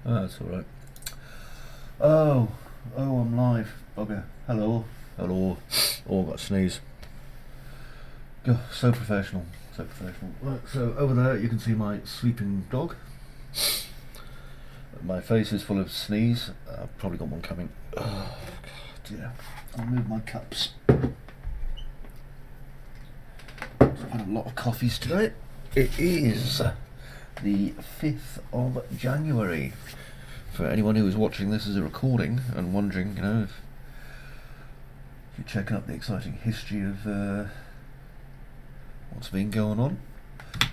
Oh, that's alright. Oh, I'm live. Bugger. Hello. Hello. Oh, I've got a sneeze. Oh, so professional. So professional. Right, so over there you can see my sleeping dog. My face is full of sneeze. I've probably got one coming. Oh, God, yeah. I'll move my cups. I've had a lot of coffees today. It is the 5th of January. For anyone who is watching this as a recording and wondering, if you're checking up the exciting history of what's been going on.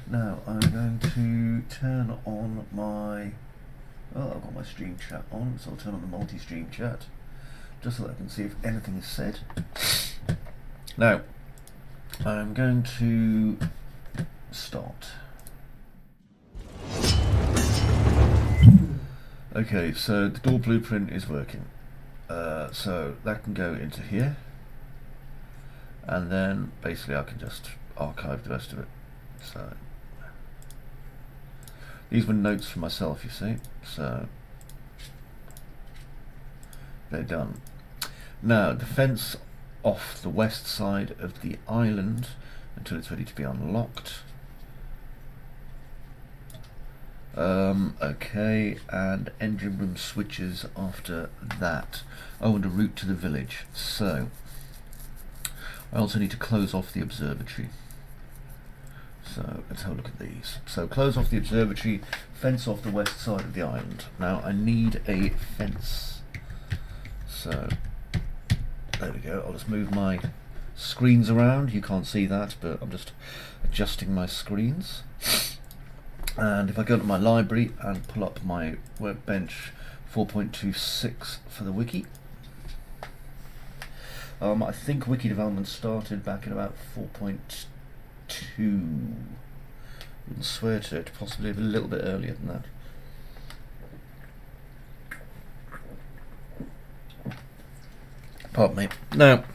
Now I'm going to turn on my... Oh, I've got my stream chat on, so I'll turn on the multi-stream chat, just so that I can see if anything is said. Now, I'm going to start. Okay, so the door blueprint is working. So that can go into here, and then basically I can just archive the rest of it. So these were notes for myself, you see, so they're done. Now the fence off the west side of the island until it's ready to be unlocked. Okay, and engine room switches after that. Oh, and a route to the village. So I also need to close off the observatory. So let's have a look at these. So close off the observatory, fence off the west side of the island. Now I need a fence. So there we go. I'll just move my screens around. You can't see that, but I'm just adjusting my screens. And if I go to my library and pull up my workbench 4.26 for the wiki, I think wiki development started back in about 4.2. Wouldn't swear to it, possibly a little bit earlier than that. Pardon me. Now,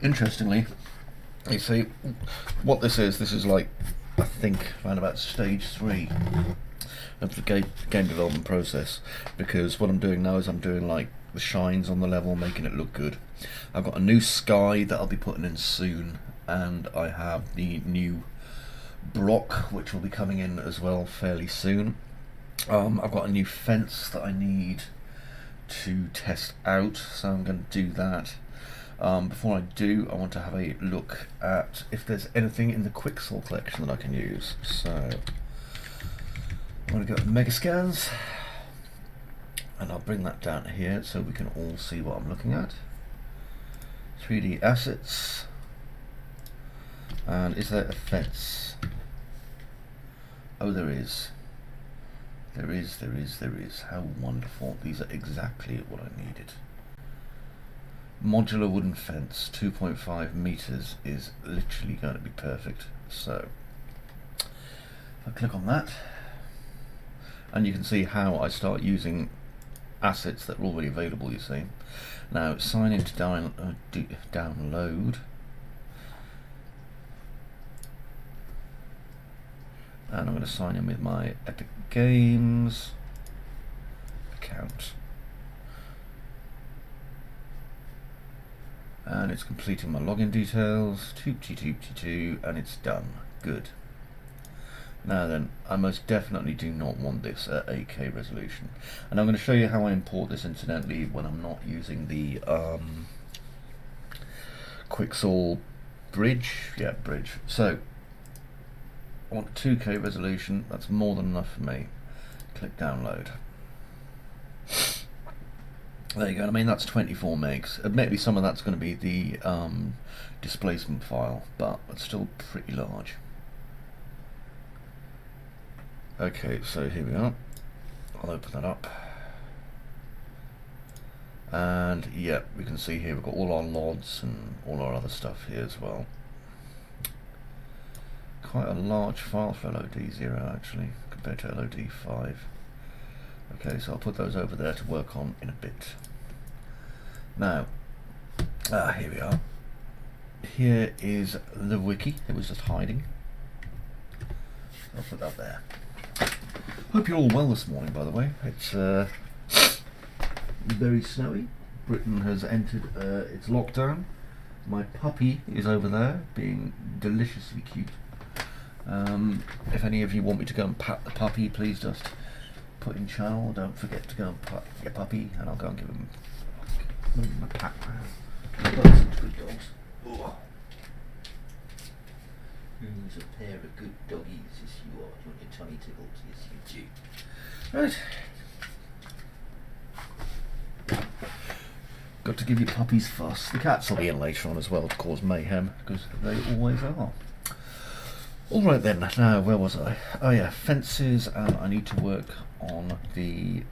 interestingly, you see what this is like, I think around about stage 3 of the game development process, because what I'm doing now is I'm doing like the shines on the level, making it look good. I've got a new sky that I'll be putting in soon, and I have the new Brock which will be coming in as well fairly soon. I've got a new fence that I need to test out, so I'm going to do that. Before I do, I want to have a look at if there's anything in the Quicksort collection that I can use. So I'm going to go to Mega Scans, and I'll bring that down here so we can all see what I'm looking at. 3D assets, and is there a fence? Oh, there is. There is. How wonderful. These are exactly what I needed. Modular wooden fence, 2.5 meters is literally going to be perfect. So if I click on that, and you can see how I start using assets that are already available, you see. Now sign in to download, and I'm going to sign in with my Epic Games account. And it's completing my login details, and it's done. Good. Now then, I most definitely do not want this at 8K resolution. And I'm going to show you how I import this incidentally when I'm not using the Quicksort bridge. Yeah, bridge. So, I want 2K resolution, that's more than enough for me. Click download. There you go. I mean, that's 24 megs. Admittedly, some of that's going to be the displacement file, but it's still pretty large. Okay, so here we are. I'll open that up. And yeah, we can see here we've got all our LODs and all our other stuff here as well. Quite a large file for LOD0 actually, compared to LOD5. Okay, so I'll put those over there to work on in a bit. Now, here we are. Here is the wiki. It was just hiding. I'll put that there. Hope you're all well this morning, by the way. It's very snowy. Britain has entered its lockdown. My puppy is over there, being deliciously cute. If any of you want me to go and pat the puppy, please just put in channel. Don't forget to go and pat your puppy, and I'll go and give him a pat. Those are good dogs. Oh. Who's a pair of good doggies? Yes, you are. Do you want your tummy tickled? Yes, you do. Right. Got to give your puppies fuss. The cats will be in later on as well to cause mayhem, because they always are. Alright then, now where was I? Oh yeah, fences, and I need to work on the...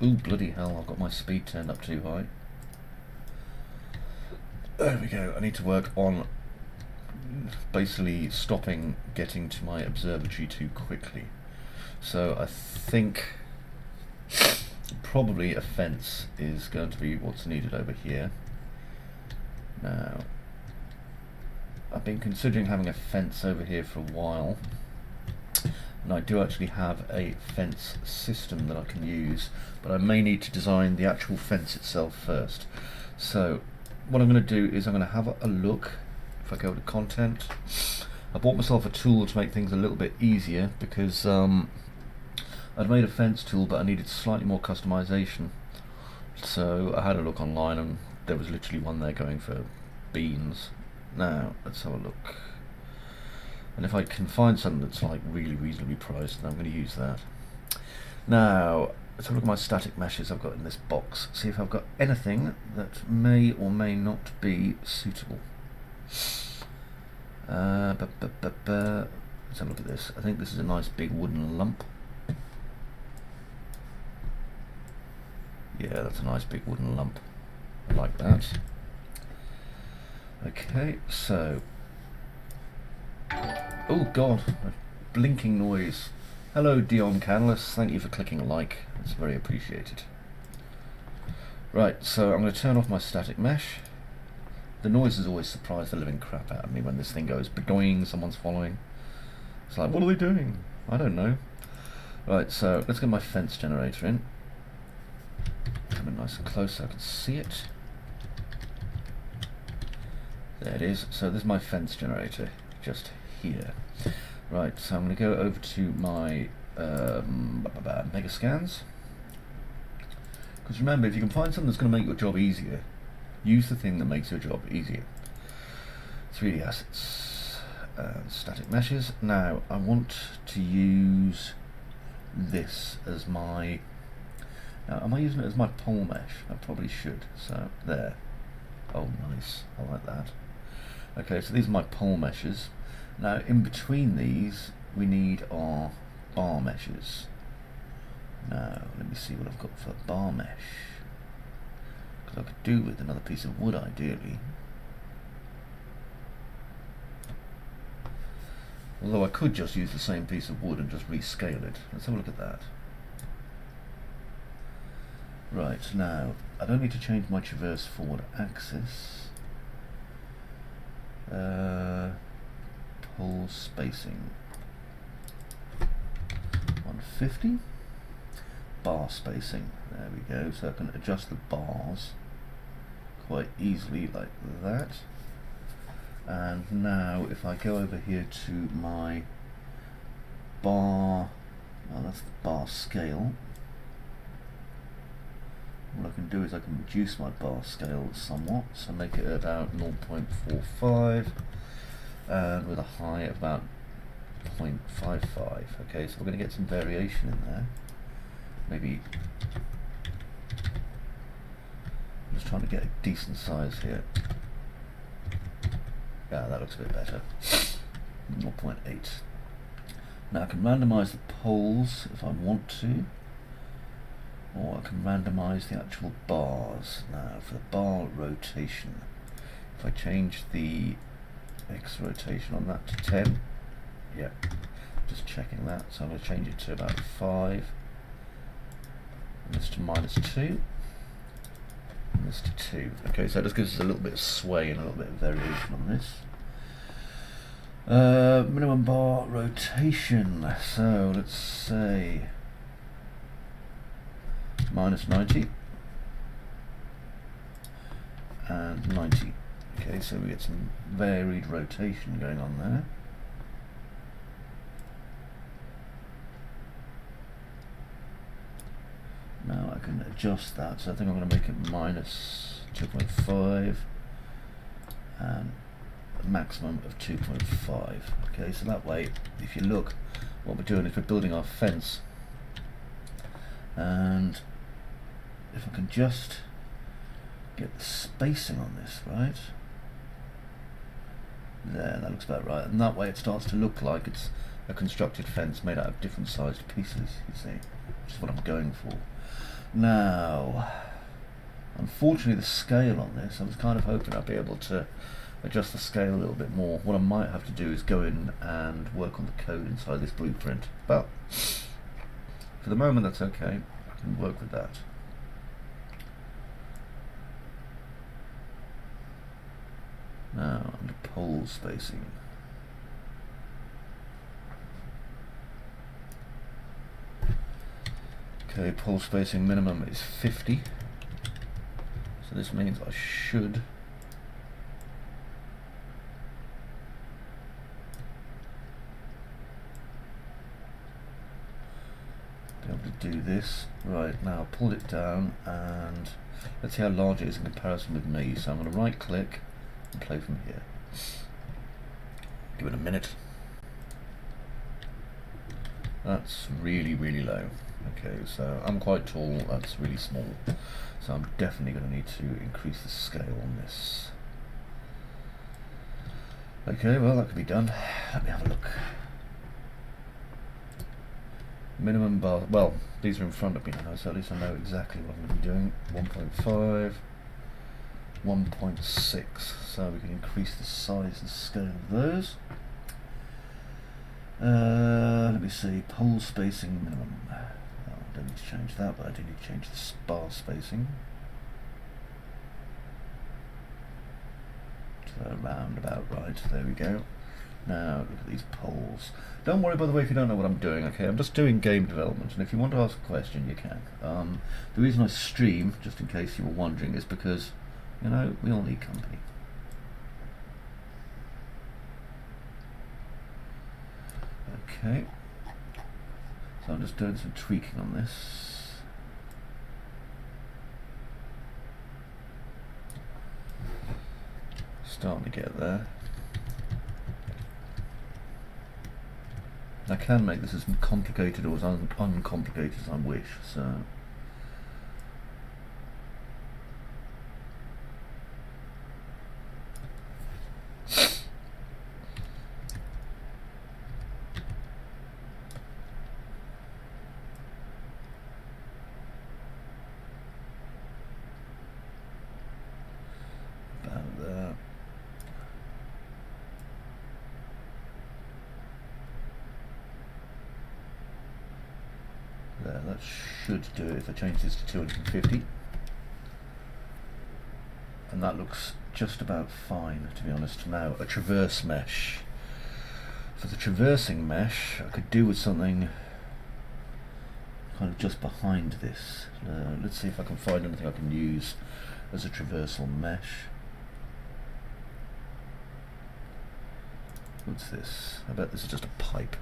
Ooh, bloody hell, I've got my speed turned up too high. There we go, I need to work on basically stopping getting to my observatory too quickly. So I think probably a fence is going to be what's needed over here. Now, I've been considering having a fence over here for a while, and I do actually have a fence system that I can use, but I may need to design the actual fence itself first. So what I'm going to do is I'm going to have a look. If I go to content, I bought myself a tool to make things a little bit easier, because I'd made a fence tool but I needed slightly more customization. So I had a look online and there was literally one there going for beans. Now let's have a look, and if I can find something that's like really reasonably priced, then I'm going to use that. Now let's have a look at my static meshes I've got in this box, see if I've got anything that may or may not be suitable. Let's have a look at this. I think this is a nice big wooden lump. Yeah, that's a nice big wooden lump. I like that. Okay, so... Oh god, a blinking noise. Hello Dion Canless, thank you for clicking a like. It's very appreciated. Right, so I'm going to turn off my static mesh. The noises always surprise the living crap out of me when this thing goes bedoing, someone's following. It's like, what are they doing? I don't know. Right, so let's get my fence generator in. Come in nice and close so I can see it. There it is. So this is my fence generator, just here. Right, so I'm going to go over to my mega scans. Because remember, if you can find something that's going to make your job easier, use the thing that makes your job easier. 3D assets, static meshes. Now I want to use this as my... Now, am I using it as my pole mesh? I probably should. So there. Oh nice, I like that. Okay, so these are my pole meshes. Now in between these we need our bar meshes. Now let me see what I've got for bar mesh. I could do with another piece of wood ideally, although I could just use the same piece of wood and just rescale it. Let's have a look at that. Right, now I don't need to change my traverse forward axis. Pole spacing 150. Bar spacing, there we go, so I can adjust the bars quite easily like that. And now if I go over here to my bar, well that's the bar scale, what I can do is I can reduce my bar scale somewhat, so make it about 0.45 and with a high of about 0.55. Okay, so we're going to get some variation in there. Maybe I'm just trying to get a decent size here. Yeah, that looks a bit better. 0.8. Now I can randomize the poles if I want to, or I can randomize the actual bars. Now for the bar rotation, if I change the X rotation on that to 10, yeah, just checking that, so I'm going to change it to about 5. This to -2, and this to 2. Okay, so that just gives us a little bit of sway and a little bit of variation on this. Minimum bar rotation, so let's say -90 and 90. Okay, so we get some varied rotation going on there. Now I can adjust that, so I think I'm going to make it -2.5 and a maximum of 2.5. Okay, so that way, if you look, what we're doing is we're building our fence, and if I can just get the spacing on this right there, that looks about right, and that way it starts to look like it's a constructed fence made out of different sized pieces, you see, which is what I'm going for. Now, unfortunately the scale on this, I was kind of hoping I'd be able to adjust the scale a little bit more. What I might have to do is go in and work on the code inside this blueprint, but for the moment that's okay, I can work with that. Now, under pole spacing, okay, pole spacing minimum is 50, so this means I should be able to do this. Right, now pull it down and let's see how large it is in comparison with me. So I'm going to right click and play from here. Give it a minute. That's really, really low. Okay, so I'm quite tall, that's really small. So I'm definitely going to need to increase the scale on this. Okay, well that could be done. Let me have a look. Minimum bar, well, these are in front of me now, so at least I know exactly what I'm going to be doing. 1.5, 1.6, so we can increase the size and scale of those. Let me see, pole spacing minimum. Oh, I don't need to change that, but I do need to change the bar spacing. So around about right, there we go. Now look at these poles. Don't worry, by the way, if you don't know what I'm doing, okay? I'm just doing game development, and if you want to ask a question, you can. The reason I stream, just in case you were wondering, is because, you know, we all need company. Okay. So I'm just doing some tweaking on this. Starting to get there. I can make this as complicated or as uncomplicated as I wish, so about there. There, that should do it if I change this to 250. And that looks just about fine, to be honest. Now, a traverse mesh. For the traversing mesh, I could do with something kind of just behind this. Let's see if I can find anything I can use as a traversal mesh. What's this? I bet this is just a pipe.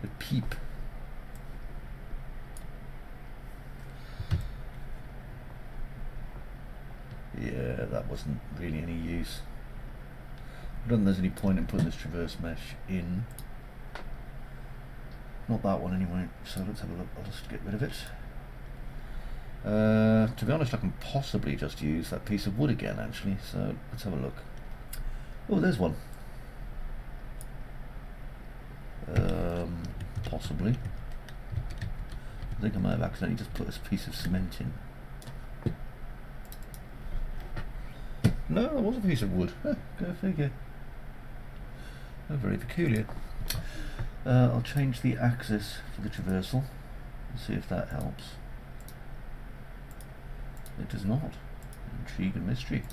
A peep. Yeah, that wasn't really any use. I don't think there's any point in putting this traverse mesh in. Not that one anyway, so let's have a look. I'll just get rid of it. To be honest, I can possibly just use that piece of wood again, actually, so let's have a look. Oh, there's one. Possibly. I think I might have accidentally just put this piece of cement in. No, it was a piece of wood. Go figure. Oh, very peculiar. I'll change the axis for the traversal and see if that helps. It does not. Intrigue and mystery.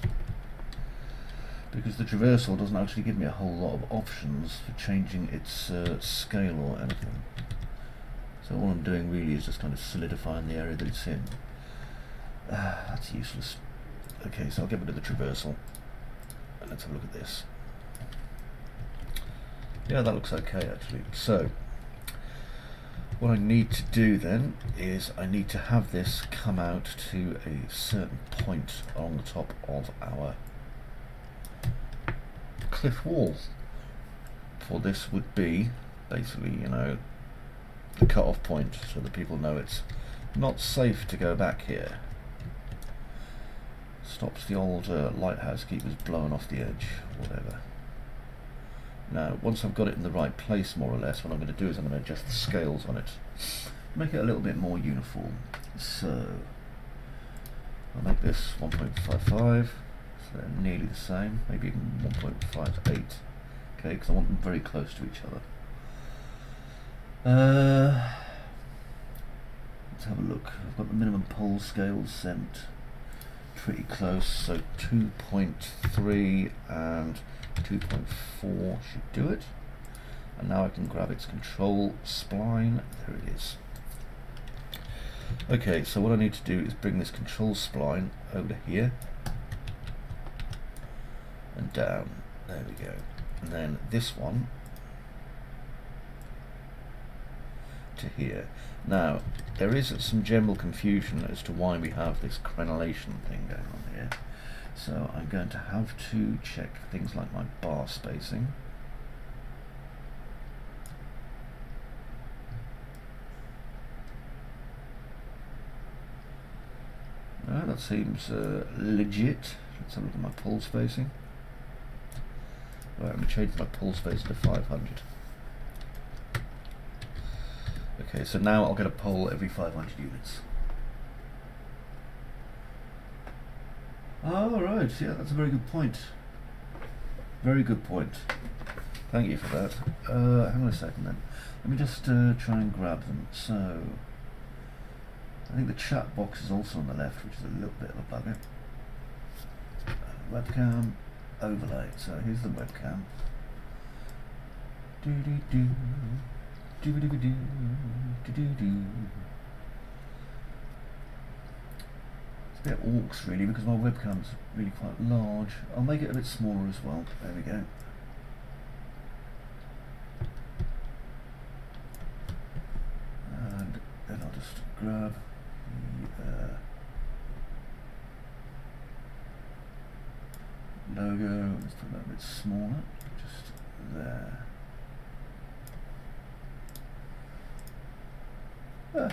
because the traversal doesn't actually give me a whole lot of options for changing its scale or anything. So all I'm doing really is just kind of solidifying the area that it's in. That's useless. Okay, so I'll get rid of the traversal. And let's have a look at this. Yeah, that looks okay actually. So, what I need to do then is I need to have this come out to a certain point on the top of our cliff wall. For this would be basically, you know, the cut-off point, so that people know it's not safe to go back here. Stops the old lighthouse keepers blowing off the edge, whatever. Now, once I've got it in the right place, more or less, what I'm going to do is I'm going to adjust the scales on it, make it a little bit more uniform. So I'll make this 1.55, so they're nearly the same, maybe even 1.58. Okay, because I want them very close to each other. Let's have a look. I've got the minimum pole scales sent pretty close, so 2.3 and 2.4 should do it. And now I can grab its control spline. There it is. Okay, so what I need to do is bring this control spline over here and down. There we go. And then this one to here. Now, there is some general confusion as to why we have this crenellation thing going on here. So I'm going to have to check things like my bar spacing. That seems legit. Let's have a look at my pull spacing. Right, I'm going to change my pull space to 500. Okay, so now I'll get a pull every 500 units. Oh, right, yeah, that's a very good point. Very good point. Thank you for that. Hang on a second then. Let me just try and grab them. So, I think the chat box is also on the left, which is a little bit of a bugger. Webcam overlay. So here's the webcam. Do-do-do. Do-do-do-do. Do-do-do. It's a bit orcs really, because my webcam's really quite large. I'll make it a bit smaller as well. There we go. And then I'll just grab the logo. Let's put that a bit smaller. Just there.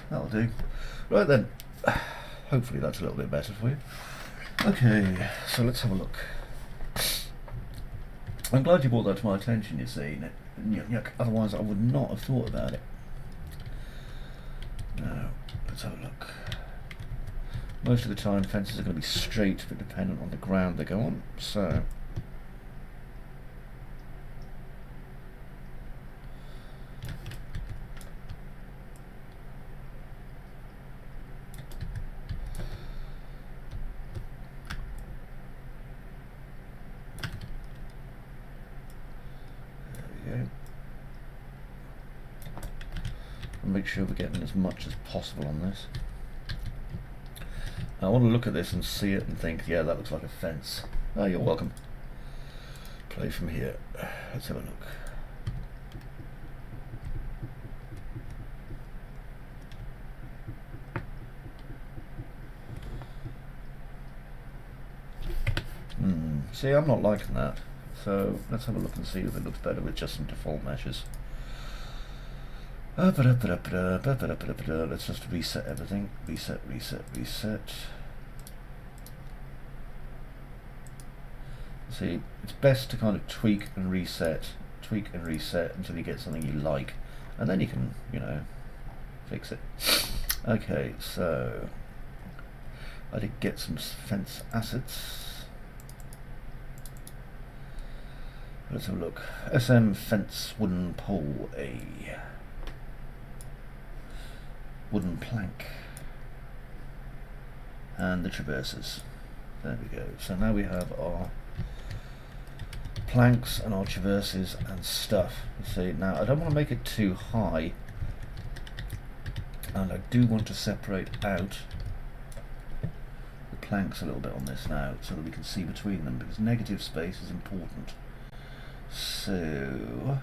That'll do. Right then. Hopefully that's a little bit better for you. Okay, so let's have a look. I'm glad you brought that to my attention, you see. Otherwise I would not have thought about it. Now, let's have a look. Most of the time fences are going to be straight, but dependent on the ground they go on. So, make sure we're getting as much as possible on this. I want to look at this and see it and think, yeah, that looks like a fence. Oh, you're welcome. Play from here. Let's have a look. See, I'm not liking that. So let's have a look and see if it looks better with just some default meshes. Let's just reset everything. Reset. See, it's best to kind of tweak and reset until you get something you like, and then you can, you know, fix it. Okay, so I did get some fence assets. Let's have a look. SM fence wooden pole, a wooden plank, and the traverses. There we go. So now we have our planks and our traverses and stuff. See, now I don't want to make it too high, and I do want to separate out the planks a little bit on this now so that we can see between them, because negative space is important. So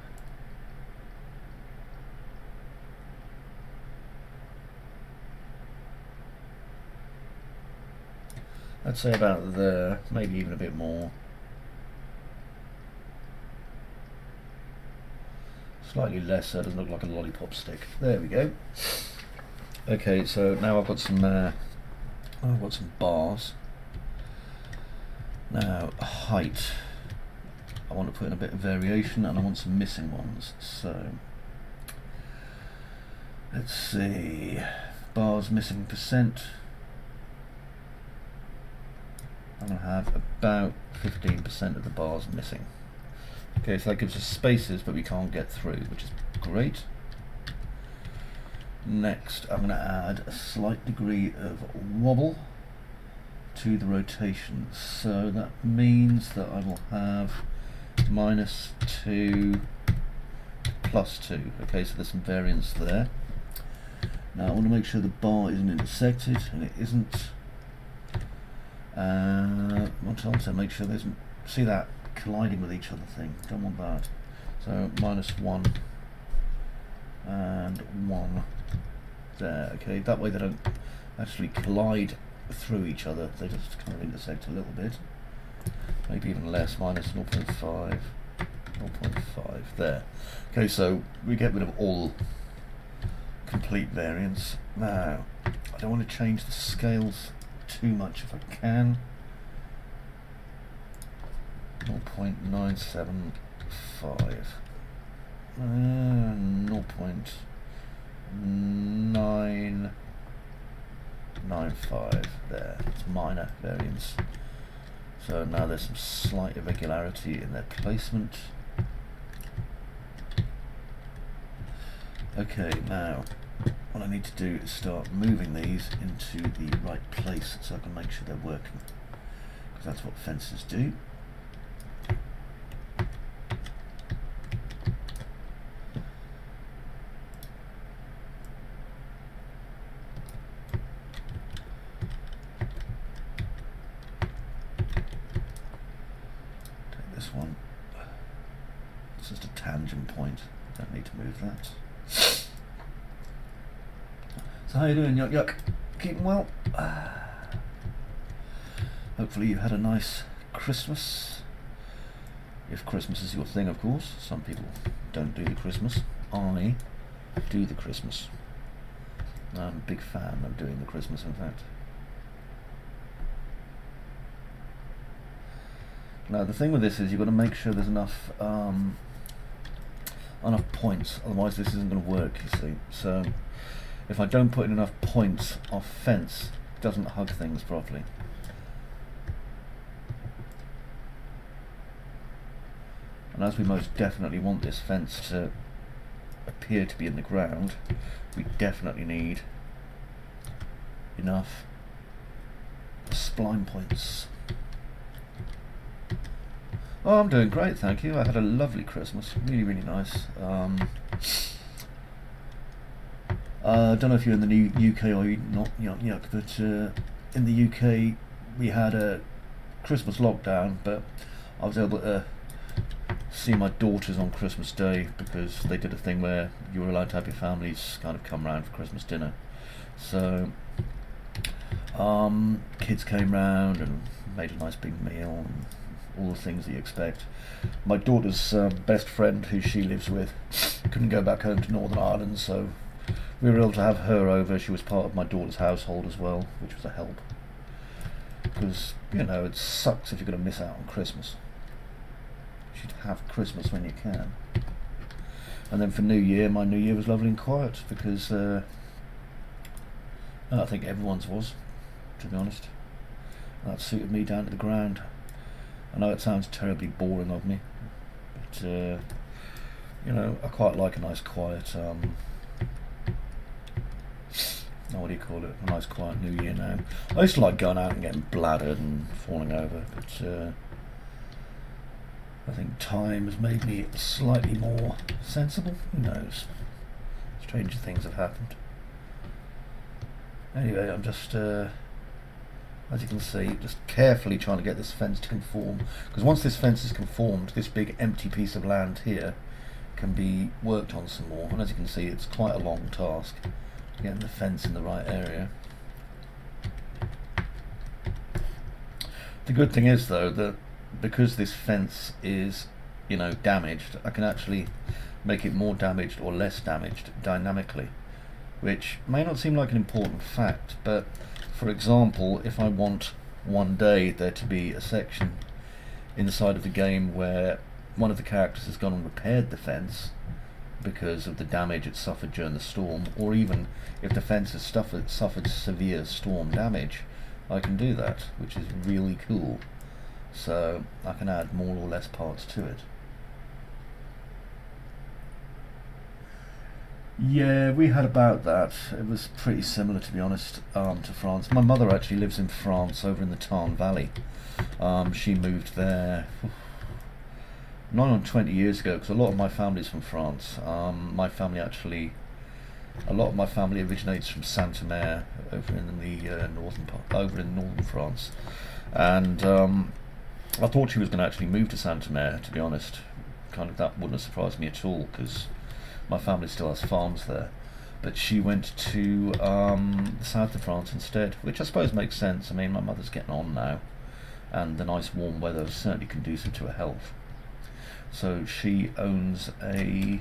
I'd say about there, maybe even a bit more. Slightly less so it doesn't look like a lollipop stick. There we go. Okay, so now I've got some bars. Now height. I want to put in a bit of variation, and I want some missing ones. So let's see. Bars missing percent. I'm going to have about 15% of the bars missing. Okay, so that gives us spaces, but we can't get through, which is great. Next, I'm going to add a slight degree of wobble to the rotation. So that means that I will have -2 +2. Okay, so there's some variance there. Now I want to make sure the bar isn't intersected, and it isn't. I want to also make sure there's, see that colliding with each other thing, don't want that. So -1 and 1 there. Okay, that way they don't actually collide through each other, they just kind of intersect a little bit. Maybe even less, -0.5, 0.5 there. Okay, so we get rid of all complete variance. Now I don't want to change the scales too much if I can. 0.975, 0.995 there. It's minor variance. So now there's some slight irregularity in their placement. Okay, now what I need to do is start moving these into the right place so I can make sure they're working, because that's what fences do. Take this one. It's just a tangent point. Don't need to move that. So how you doing, Yuck Yuck? Keeping well? Hopefully you had a nice Christmas. If Christmas is your thing, of course. Some people don't do the Christmas. I do the Christmas. I'm a big fan of doing the Christmas, in fact. Now the thing with this is you've got to make sure there's enough points, otherwise this isn't going to work, you see. So if I don't put in enough points off fence, it doesn't hug things properly. And as we most definitely want this fence to appear to be in the ground, we definitely need enough spline points. Oh, I'm doing great, thank you. I had a lovely Christmas, really, really nice. I don't know if you're in the UK or not, Yuck, but in the UK we had a Christmas lockdown, but I was able to see my daughters on Christmas Day, because they did a thing where you were allowed to have your families kind of come round for Christmas dinner. So kids came round and made a nice big meal and all the things that you expect. My daughter's best friend, who she lives with, couldn't go back home to Northern Ireland, so we were able to have her over. She was part of my daughter's household as well, which was a help, because, you know, it sucks if you're going to miss out on Christmas. You should have Christmas when you can. And then for New Year, my New Year was lovely and quiet, because I think everyone's was, to be honest. That suited me down to the ground. I know it sounds terribly boring of me, but you know, I quite like a nice quiet, what do you call it, a nice quiet New Year now. I used to like going out and getting bladdered and falling over, but I think time has made me slightly more sensible. Who knows? Stranger things have happened. Anyway, I'm just, as you can see, just carefully trying to get this fence to conform. Because once this fence is conformed, this big empty piece of land here can be worked on some more. And as you can see, it's quite a long task getting the fence in the right area. The good thing is, though, that because this fence is, you know, damaged, I can actually make it more damaged or less damaged dynamically, which may not seem like an important fact, but for example, if I want one day there to be a section inside of the game where one of the characters has gone and repaired the fence because of the damage it suffered during the storm, or even if the fence has suffered severe storm damage, I can do that, which is really cool. So I can add more or less parts to it. Yeah, we had about that. It was pretty similar, to be honest, to France. My mother actually lives in France, over in the Tarn Valley. She moved there 20 years ago, because a lot of my family's from France. A lot of my family originates from Saint-Omer, over in the northern France, and I thought she was going to actually move to Saint-Omer, to be honest. Kind of, that wouldn't have surprised me at all, because my family still has farms there. But she went to the south of France instead, which I suppose makes sense. I mean, my mother's getting on now, and the nice warm weather is certainly conducive to her health. So she owns a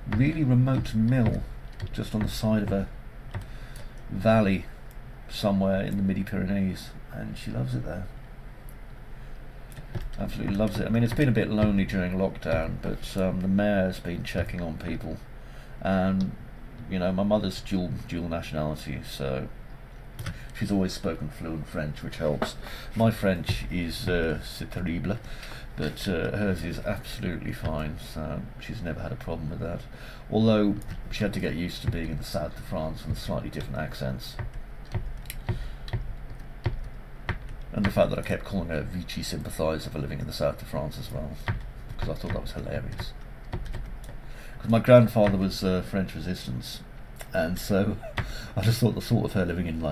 really remote mill just on the side of a valley somewhere in the Midi-Pyrenees, and she loves it there. Absolutely loves it. I mean, it's been a bit lonely during lockdown, but the mayor's been checking on people, and you know, my mother's dual nationality, so she's always spoken fluent French, which helps. My French is c'est terrible, but hers is absolutely fine, so she's never had a problem with that. Although she had to get used to being in the south of France and slightly different accents. And the fact that I kept calling her Vichy sympathiser for living in the south of France as well, because I thought that was hilarious. Because my grandfather was French resistance, and so I just thought the thought of her living in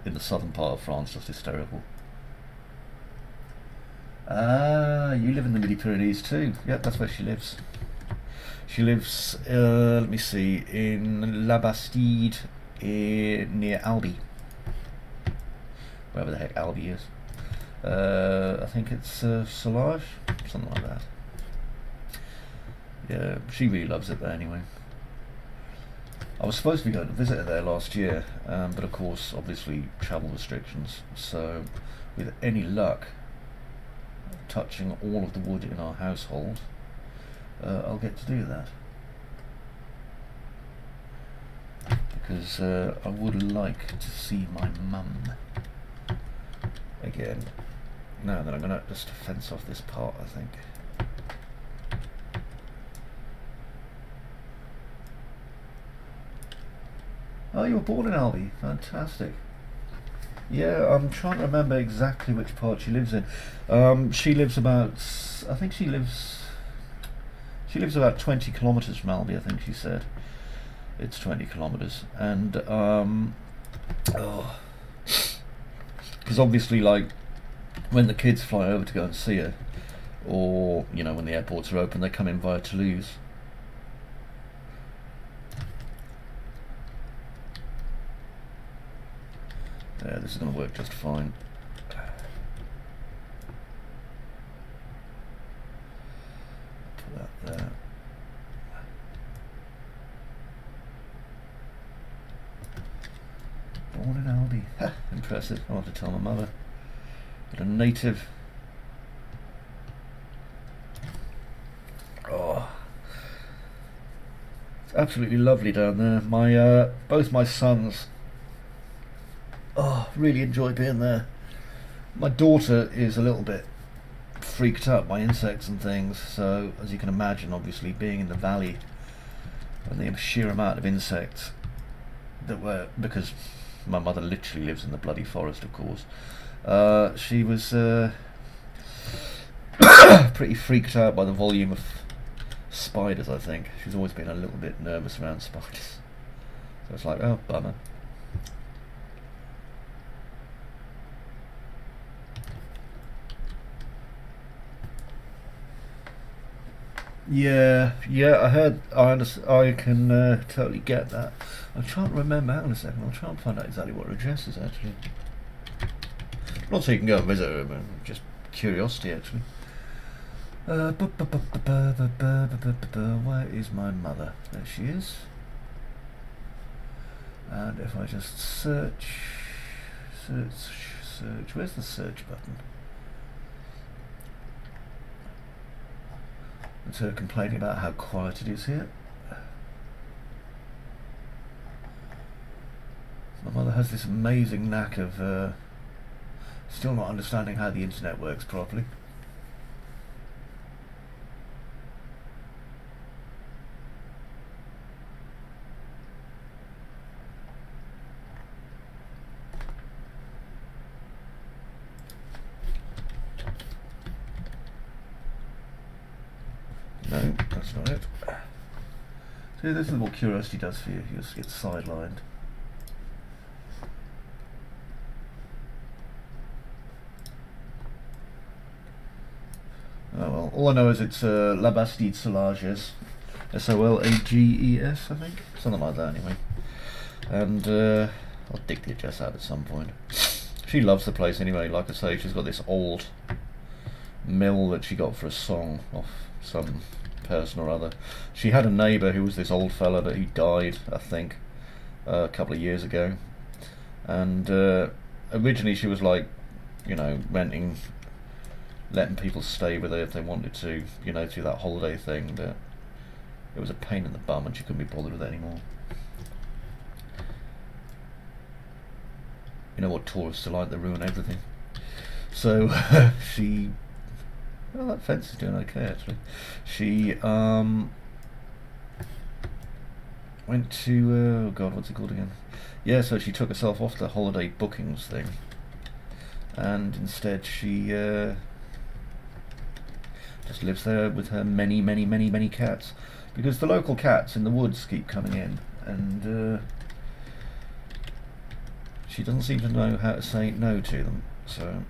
in the southern part of France just hysterical. Ah, you live in the Midi-Pyrenees too. Yep, that's where she lives. She lives, let me see, in La Bastide, near Albi. Wherever the heck Albi is. I think it's Solage, something like that. Yeah, she really loves it there anyway. I was supposed to be going to visit her there last year, but of course, obviously, travel restrictions. So, with any luck, touching all of the wood in our household, I'll get to do that. Because I would like to see my mum again. Now then, I'm going to just fence off this part, I think. Oh, you were born in Albi. Fantastic. Yeah, I'm trying to remember exactly which part she lives in. She lives about, I think she lives about 20 kilometres from Albi, I think she said. It's 20 kilometres. And, because obviously, like, when the kids fly over to go and see her, or, you know, when the airports are open, they come in via Toulouse. Yeah, this is going to work just fine. Put that there. Born in Albi. Ha, impressive. I want to tell my mother. But a native. Oh, it's absolutely lovely down there. My both my sons really enjoy being there. My daughter is a little bit freaked out by insects and things, so as you can imagine, obviously being in the valley and the sheer amount of insects that were, because my mother literally lives in the bloody forest, of course, she was pretty freaked out by the volume of spiders, I think. She's always been a little bit nervous around spiders. So it's like, oh, bummer. Yeah, I heard, I can totally get that. I'm trying to remember, hang on a second, I'll try and find out exactly what her address is actually. Not so you can go and visit her, but just curiosity actually. Where is my mother? There she is. And if I just search, where's the search button? It's her complaining about how quiet it is here. My mother has this amazing knack of still not understanding how the internet works properly. No, that's not it. See, this is what curiosity does for you. You just get sidelined. Oh well, all I know is it's La Bastide Solages. Solages, I think. Something like that anyway. And I'll dig the address out at some point. She loves the place anyway. Like I say, she's got this old mill that she got for a song off some person or other. She had a neighbour who was this old fella that he died, I think, a couple of years ago. And originally she was like, you know, letting people stay with her if they wanted to, you know, through that holiday thing, but it was a pain in the bum and she couldn't be bothered with it anymore. You know what tourists are like, they ruin everything. So she, well, that fence is doing okay actually. She went to, oh god, what's it called again? Yeah, so she took herself off the holiday bookings thing, and instead she just lives there with her many cats, because the local cats in the woods keep coming in, and she doesn't seem to know how to say no to them, so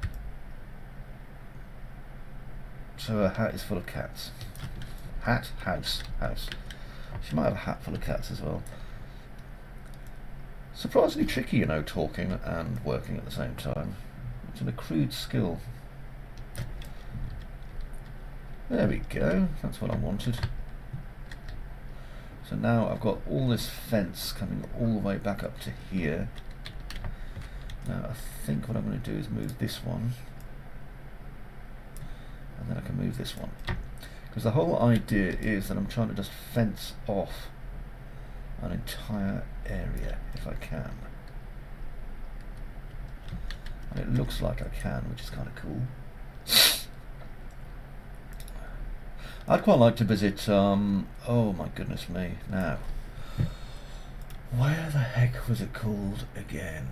her hat is full of cats. House. She might have a hat full of cats as well. Surprisingly tricky, you know, talking and working at the same time. It's an accrued skill. There we go, that's what I wanted. So now I've got all this fence coming all the way back up to here. Now I think what I'm going to do is move this one, and then I can move this one. Because the whole idea is that I'm trying to just fence off an entire area if I can. And it looks like I can, which is kind of cool. I'd quite like to visit, oh my goodness me, now. Where the heck was it called again?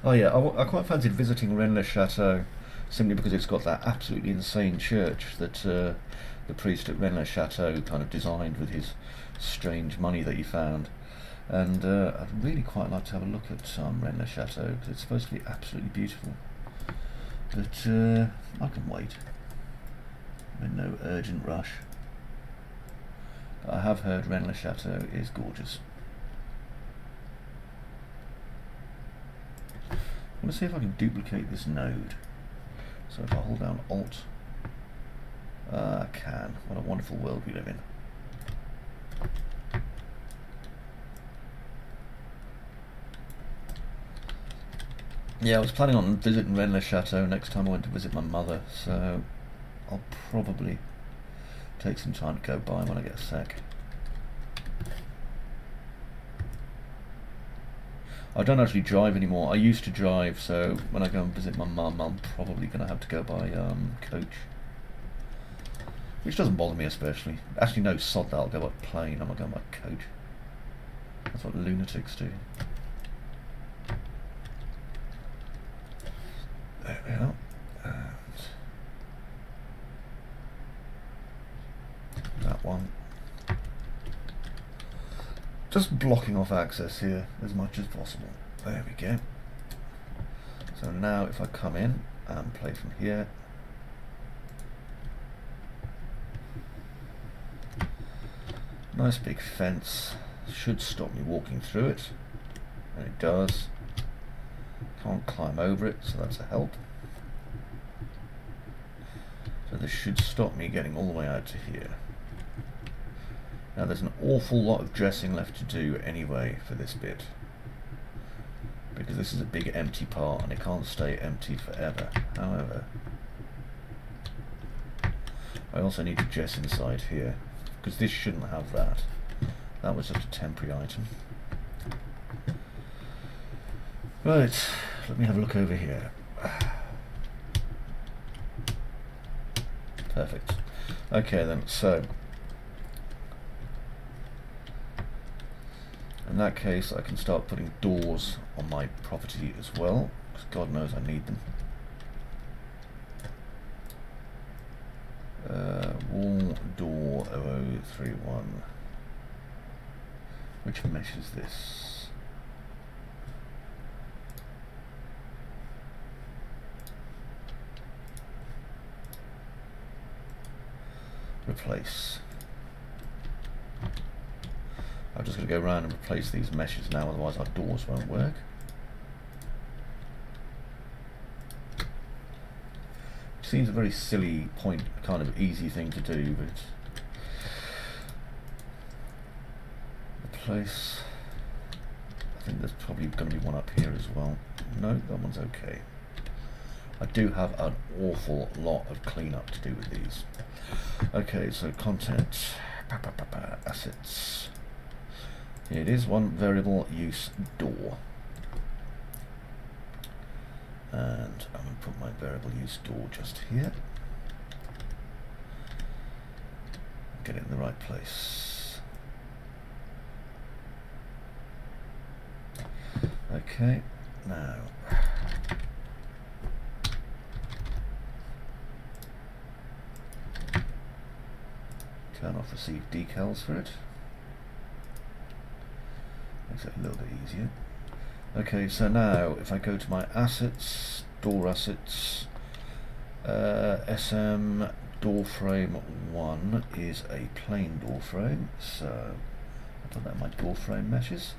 Oh yeah, I quite fancied visiting Rennes-le-Château, simply because it's got that absolutely insane church that the priest at Rennes-le-Château kind of designed with his strange money that he found. And I'd really quite like to have a look at Rennes-le-Château, because it's supposed to be absolutely beautiful. But I can wait. I'm in no urgent rush. But I have heard Rennes-le-Château is gorgeous. I'm going to see if I can duplicate this node. So if I hold down Alt, I can. What a wonderful world we live in. Yeah, I was planning on visiting Rennes-le-Château next time I went to visit my mother, so I'll probably take some time to go by when I get a sec. I don't actually drive anymore. I used to drive, so when I go and visit my mum, I'm probably going to have to go by coach. Which doesn't bother me especially. Actually, no, sod that, I'll go by plane, I'm not going by coach. That's what lunatics do. There we are. And that one. Just blocking off access here as much as possible. There we go. So now if I come in and play from here, nice big fence, should stop me walking through it, and it does. Can't climb over it, so that's a help. So this should stop me getting all the way out to here. Now there's an awful lot of dressing left to do anyway for this bit, because this is a big empty part and it can't stay empty forever. However, I also need to dress inside here, because this shouldn't have that. That was just a temporary item. Right, let me have a look over here. Perfect. Okay then, so in that case I can start putting doors on my property as well, because God knows I need them. Wall door 0031. Which mesh is this? Replace. I'm just going to go around and replace these meshes now, otherwise our doors won't work. Seems a very silly point, kind of easy thing to do, but replace. I think there's probably going to be one up here as well. No, that one's okay. I do have an awful lot of cleanup to do with these. Okay, so content, assets. Here it is, one variable use door. And I'm going to put my variable use door just here. Get it in the right place. Okay, now turn off receive decals for it. Makes it a little bit easier. Okay, so now if I go to my assets, door assets, SM door frame 1 is a plain door frame, so I'll put that in my door frame meshes,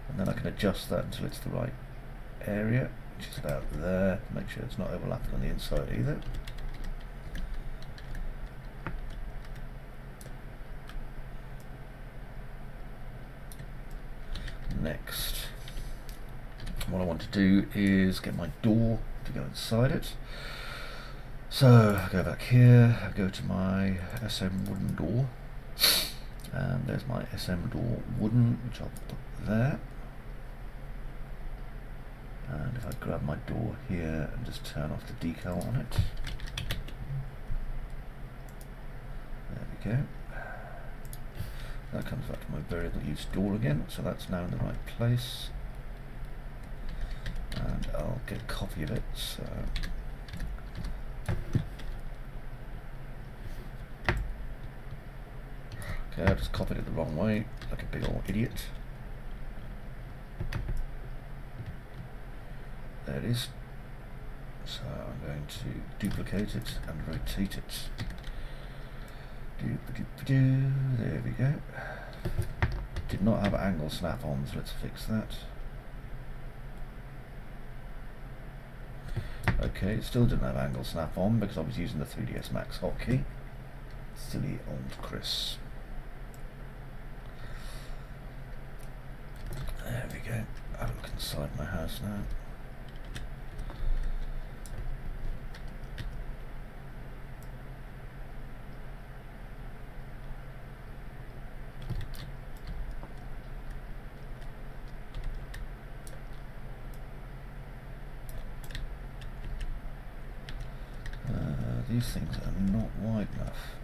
and then I can adjust that until it's the right area, which is about there. Make sure it's not overlapping on the inside either. Next, what I want to do is get my door to go inside it. So I go back here, I go to my SM wooden door, and there's my SM door wooden, which I'll put there. And if I grab my door here and just turn off the decal on it, there we go. That comes back to my variable use door again, so that's now in the right place. And I'll get a copy of it, so okay, I just copied it the wrong way, like a big old idiot. There it is. So I'm going to duplicate it and rotate it. There we go. Did not have angle snap-ons, let's fix that. Okay, still didn't have angle snap-on because I was using the 3ds Max hotkey. Silly old Chris. There we go. I'll look inside my house now. These things are not wide enough.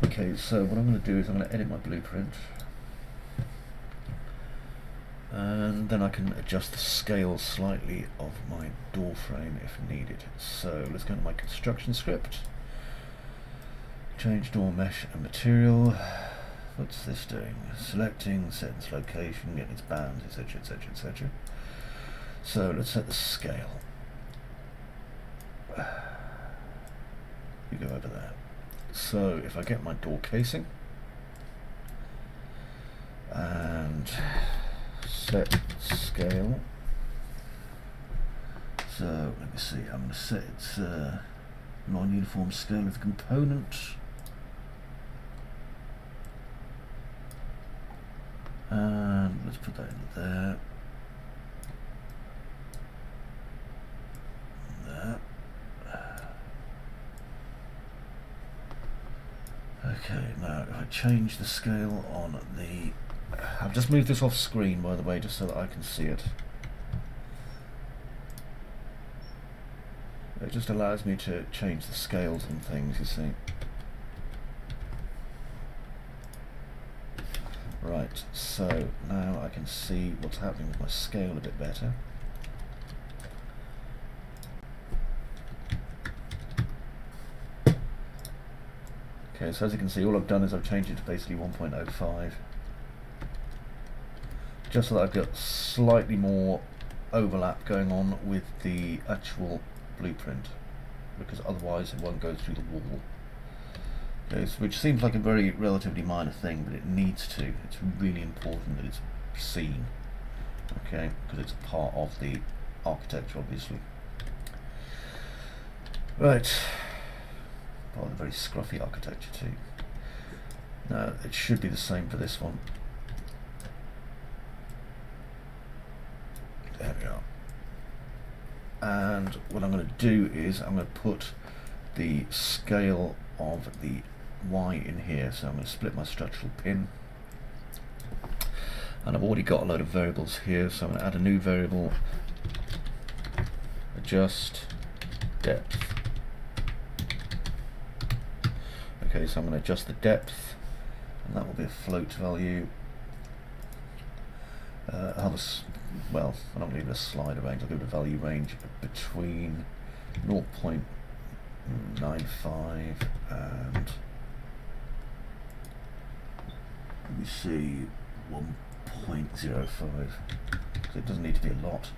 Okay, so what I'm going to do is I'm going to edit my blueprint. And then I can adjust the scale slightly of my door frame if needed. So let's go to my construction script. Change door mesh and material. What's this doing? Selecting, set its location, getting its bounds, etc, etc, etc. So let's set the scale. You go over there. So if I get my door casing and set scale, so let me see, I'm going to set its non-uniform scale of the component, and let's put that in there. Okay, now if I change the scale on the... I've just moved this off screen, by the way, just so that I can see it. It just allows me to change the scales and things, you see. Right, so now I can see what's happening with my scale a bit better. Okay, so as you can see, all I've done is I've changed it to basically 1.05, just so that I've got slightly more overlap going on with the actual blueprint, because otherwise it won't go through the wall. Okay, so, which seems like a very relatively minor thing, but it needs to. It's really important that it's seen, okay, because it's part of the architecture, obviously. Right. Part of the very scruffy architecture too. Now it should be the same for this one. There we are. And what I'm going to do is I'm going to put the scale of the Y in here. So I'm going to split my structural pin. And I've already got a load of variables here, so I'm going to add a new variable, adjust depth. Okay, so I'm going to adjust the depth, and that will be a float value. Well, I'm not going to give it a slider range, I'll give it a value range between 0.95 and, let me see, 1.05, because it doesn't need to be a lot.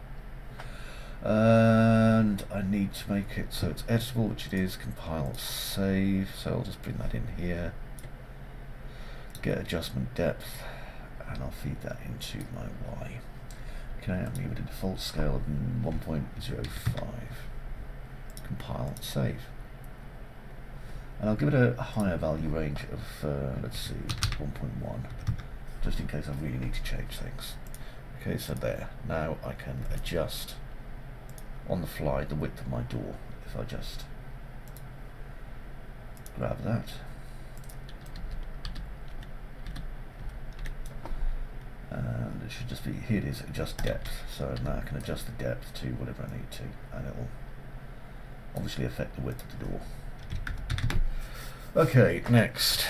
And I need to make it so it's editable, which it is. Compile, save, so I'll just bring that in here, get adjustment depth, and I'll feed that into my Y. Okay, I'm going to give it a default scale of 1.05, compile, save, and I'll give it a higher value range of let's see, 1.1, just in case I really need to change things. Okay, so there, now I can adjust on the fly the width of my door if I just grab that. And it should just be, here it is, adjust depth. So now I can adjust the depth to whatever I need to, and it will obviously affect the width of the door. Okay, next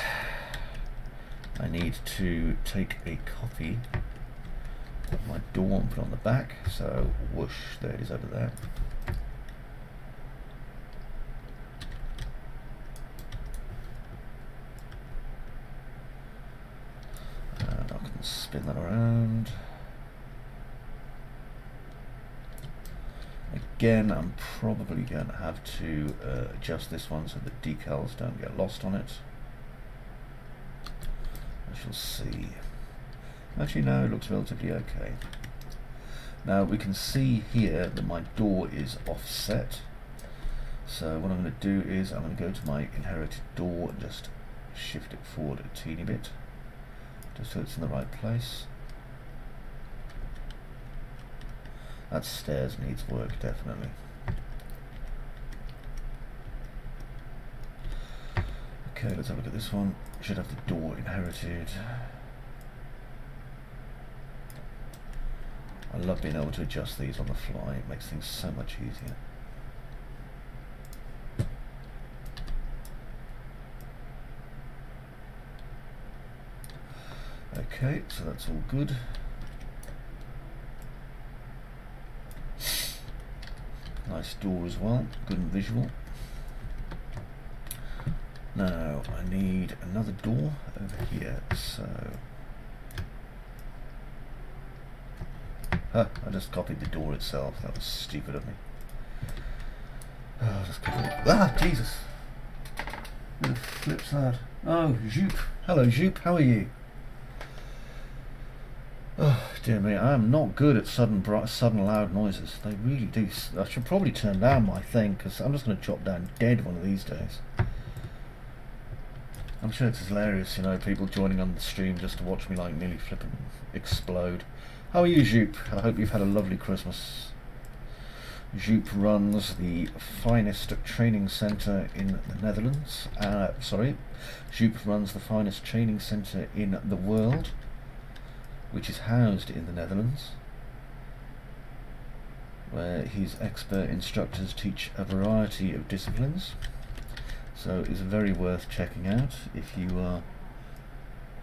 I need to take a copy of my door and put it on the back. So whoosh, there it is over there. And I can spin that around. Again, I'm probably going to have to adjust this one so the decals don't get lost on it. I shall see. Actually, no, it looks relatively okay. Now we can see here that my door is offset. So what I'm going to do is I'm going to go to my inherited door and just shift it forward a teeny bit, just so it's in the right place. That stairs needs work, definitely. Okay, let's have a look at this one. Should have the door inherited. I love being able to adjust these on the fly, it makes things so much easier. Okay, so that's all good. Nice door as well, good and visual. Now I need another door over here, so I just copied the door itself. That was stupid of me. Oh, just copy it. Ah, Jesus! Who the flip's that? Oh, Joop. Hello, Joop. How are you? Oh, dear me, I am not good at sudden loud noises. They really do. I should probably turn down my thing, because I'm just going to chop down dead one of these days. I'm sure it's hilarious, you know, people joining on the stream just to watch me like nearly flip and explode. How are you, Joop? I hope you've had a lovely Christmas. Joop runs the finest training centre in the Netherlands. Joop runs the finest training centre in the world, which is housed in the Netherlands, where his expert instructors teach a variety of disciplines. So it's very worth checking out if you are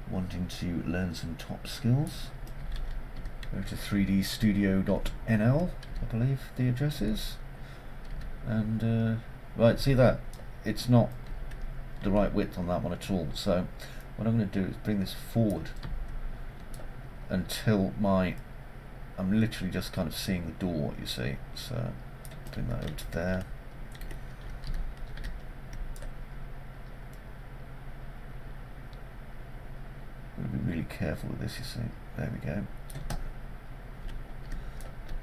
wanting to learn some top skills. Go to 3dstudio.nl, I believe the address is. And right, see that? It's not the right width on that one at all. So what I'm going to do is bring this forward until I'm literally just kind of seeing the door, you see. So bring that over to there. I'm going to be really careful with this, you see. There we go.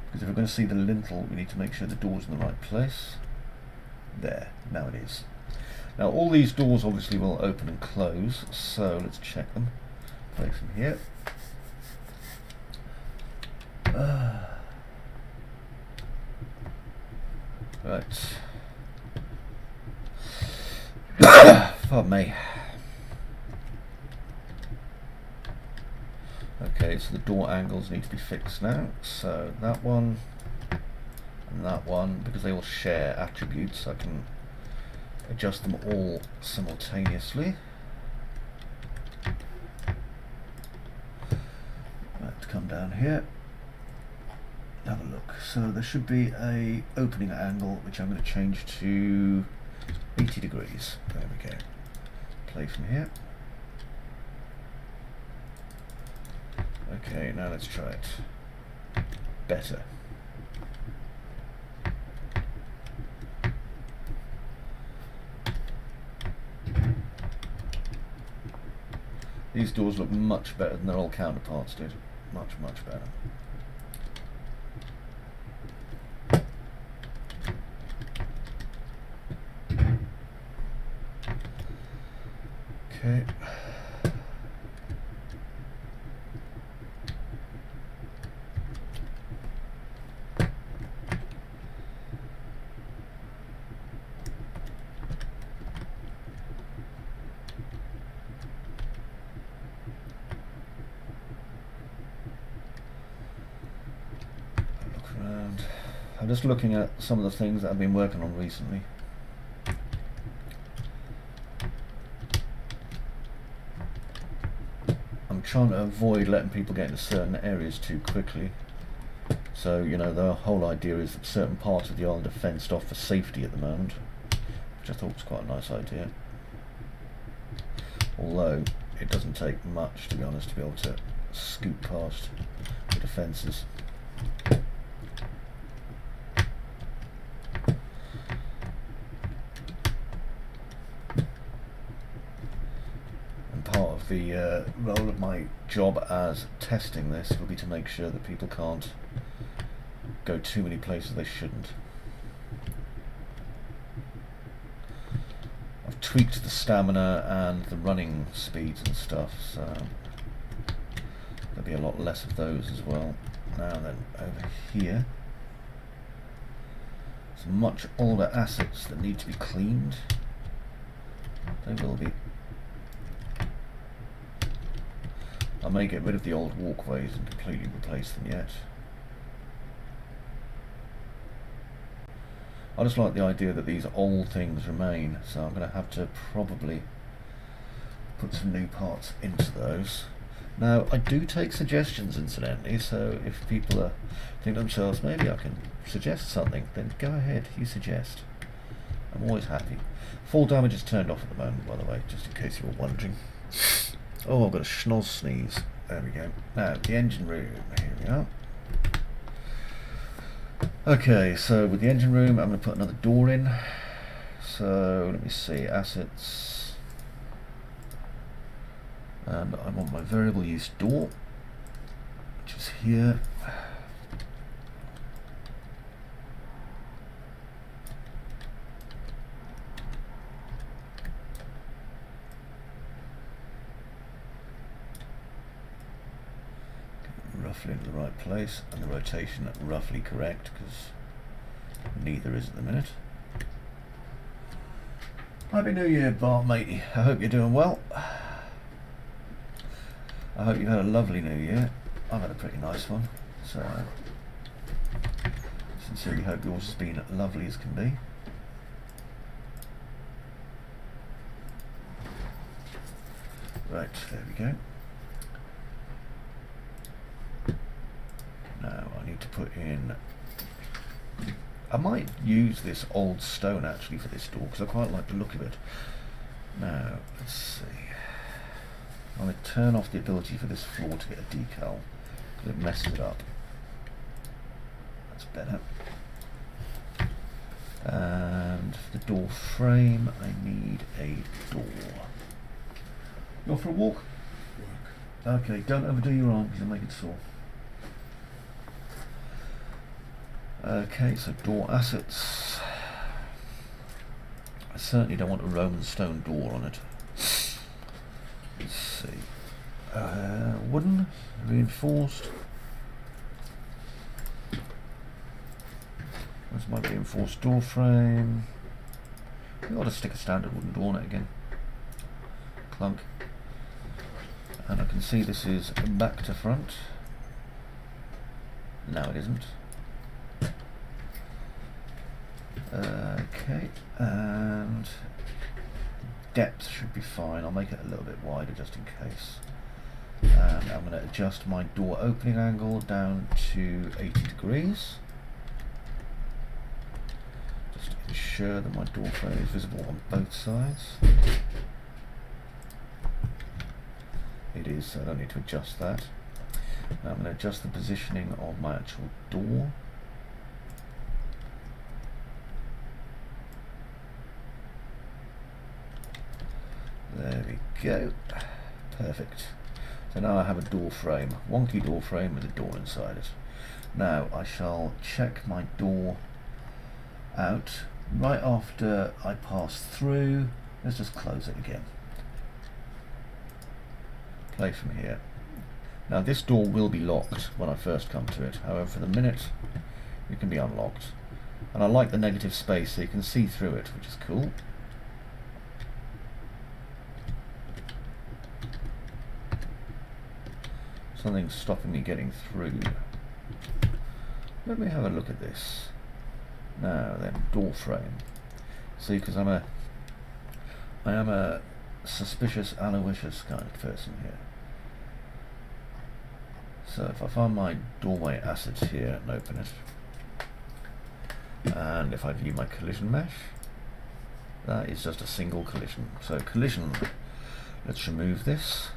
Because if we're going to see the lintel, we need to make sure the door's in the right place. There, now it is. Now all these doors obviously will open and close, so let's check them. Place them here. Right. Pardon me. Okay, so the door angles need to be fixed now. So that one and that one, because they all share attributes, I can adjust them all simultaneously. Let's come down here. Have a look. So there should be a opening angle which I'm going to change to 80 degrees. There we go. Play from here. Okay, now let's try it. Better. These doors look much better than their old counterparts did. Much, much better. Okay. Look around. I'm just looking at some of the things that I've been working on recently. Trying to avoid letting people get into certain areas too quickly. So, you know, the whole idea is that certain parts of the island are fenced off for safety at the moment, which I thought was quite a nice idea. Although, it doesn't take much, to be honest, to be able to scoot past the defences. The role of my job as testing this will be to make sure that people can't go too many places they shouldn't. I've tweaked the stamina and the running speeds and stuff, so there'll be a lot less of those as well. Now then, over here, some much older assets that need to be cleaned. They will be. I may get rid of the old walkways and completely replace them yet. I just like the idea that these old things remain, so I'm going to have to probably put some new parts into those. Now, I do take suggestions, incidentally, so if people think to themselves, maybe I can suggest something, then go ahead, you suggest. I'm always happy. Fall damage is turned off at the moment, by the way, just in case you were wondering. Oh, I've got a schnoz sneeze. There we go. Now, the engine room. Here we are. Okay, so with the engine room, I'm going to put another door in. So, let me see, assets. And I want my variable use door, which is here. Roughly into the right place, and the rotation roughly correct, because neither is at the minute. Happy New Year, Bart matey. I hope you're doing well. I hope you've had a lovely New Year. I've had a pretty nice one, so I sincerely hope yours has been lovely as can be. Right, there we go. Now I need to put in, I might use this old stone actually for this door because I quite like the look of it. Now, let's see. I'm going to turn off the ability for this floor to get a decal because it messes it up. That's better. And for the door frame, I need a door. You off for a walk? Okay, don't overdo your arm because you'll make it sore. Okay, so door assets. I certainly don't want a Roman stone door on it. Let's see. Wooden, reinforced. Where's my reinforced door frame? We ought to stick a standard wooden door on it again. Clunk. And I can see this is back to front. No, it isn't. Okay, and depth should be fine. I'll make it a little bit wider just in case. And I'm going to adjust my door opening angle down to 80 degrees. Just to ensure that my door frame is visible on both sides. It is, so I don't need to adjust that. Now I'm going to adjust the positioning of my actual door. There we go. Perfect. So now I have a door frame, wonky door frame with a door inside it. Now I shall check my door out right after I pass through. Let's just close it again. Play from here. Now this door will be locked when I first come to it. However, for the minute it can be unlocked. And I like the negative space so you can see through it, which is cool. Something's stopping me getting through. Let me have a look at this. Now then, door frame. See, because I am a suspicious, aloysius kind of person here. So if I find my doorway assets here and open it, and if I view my collision mesh, that is just a single collision. So collision, let's remove this.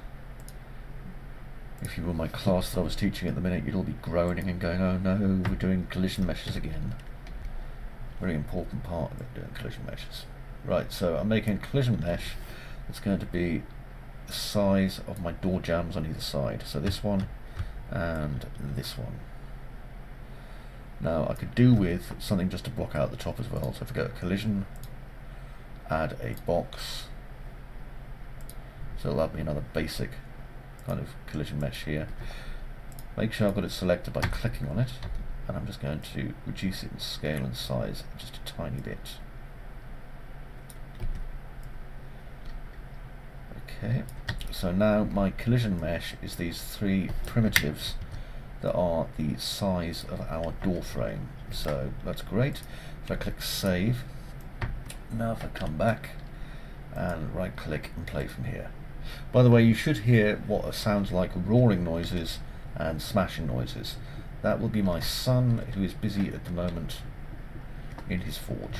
If you were my class that I was teaching at the minute, you'd all be groaning and going, oh no, we're doing collision meshes again. Very important part of it, doing collision meshes. Right, so I'm making a collision mesh that's going to be the size of my door jambs on either side. So this one and this one. Now I could do with something just to block out the top as well. So if I go to collision, add a box. So that'll be another basic kind of collision mesh here. Make sure I've got it selected by clicking on it, and I'm just going to reduce it in scale and size just a tiny bit. Okay, so now my collision mesh is these three primitives that are the size of our door frame. So that's great. If I click save, now if I come back and right click and play from here. By the way, you should hear what sounds like roaring noises and smashing noises. That will be my son, who is busy at the moment in his forge.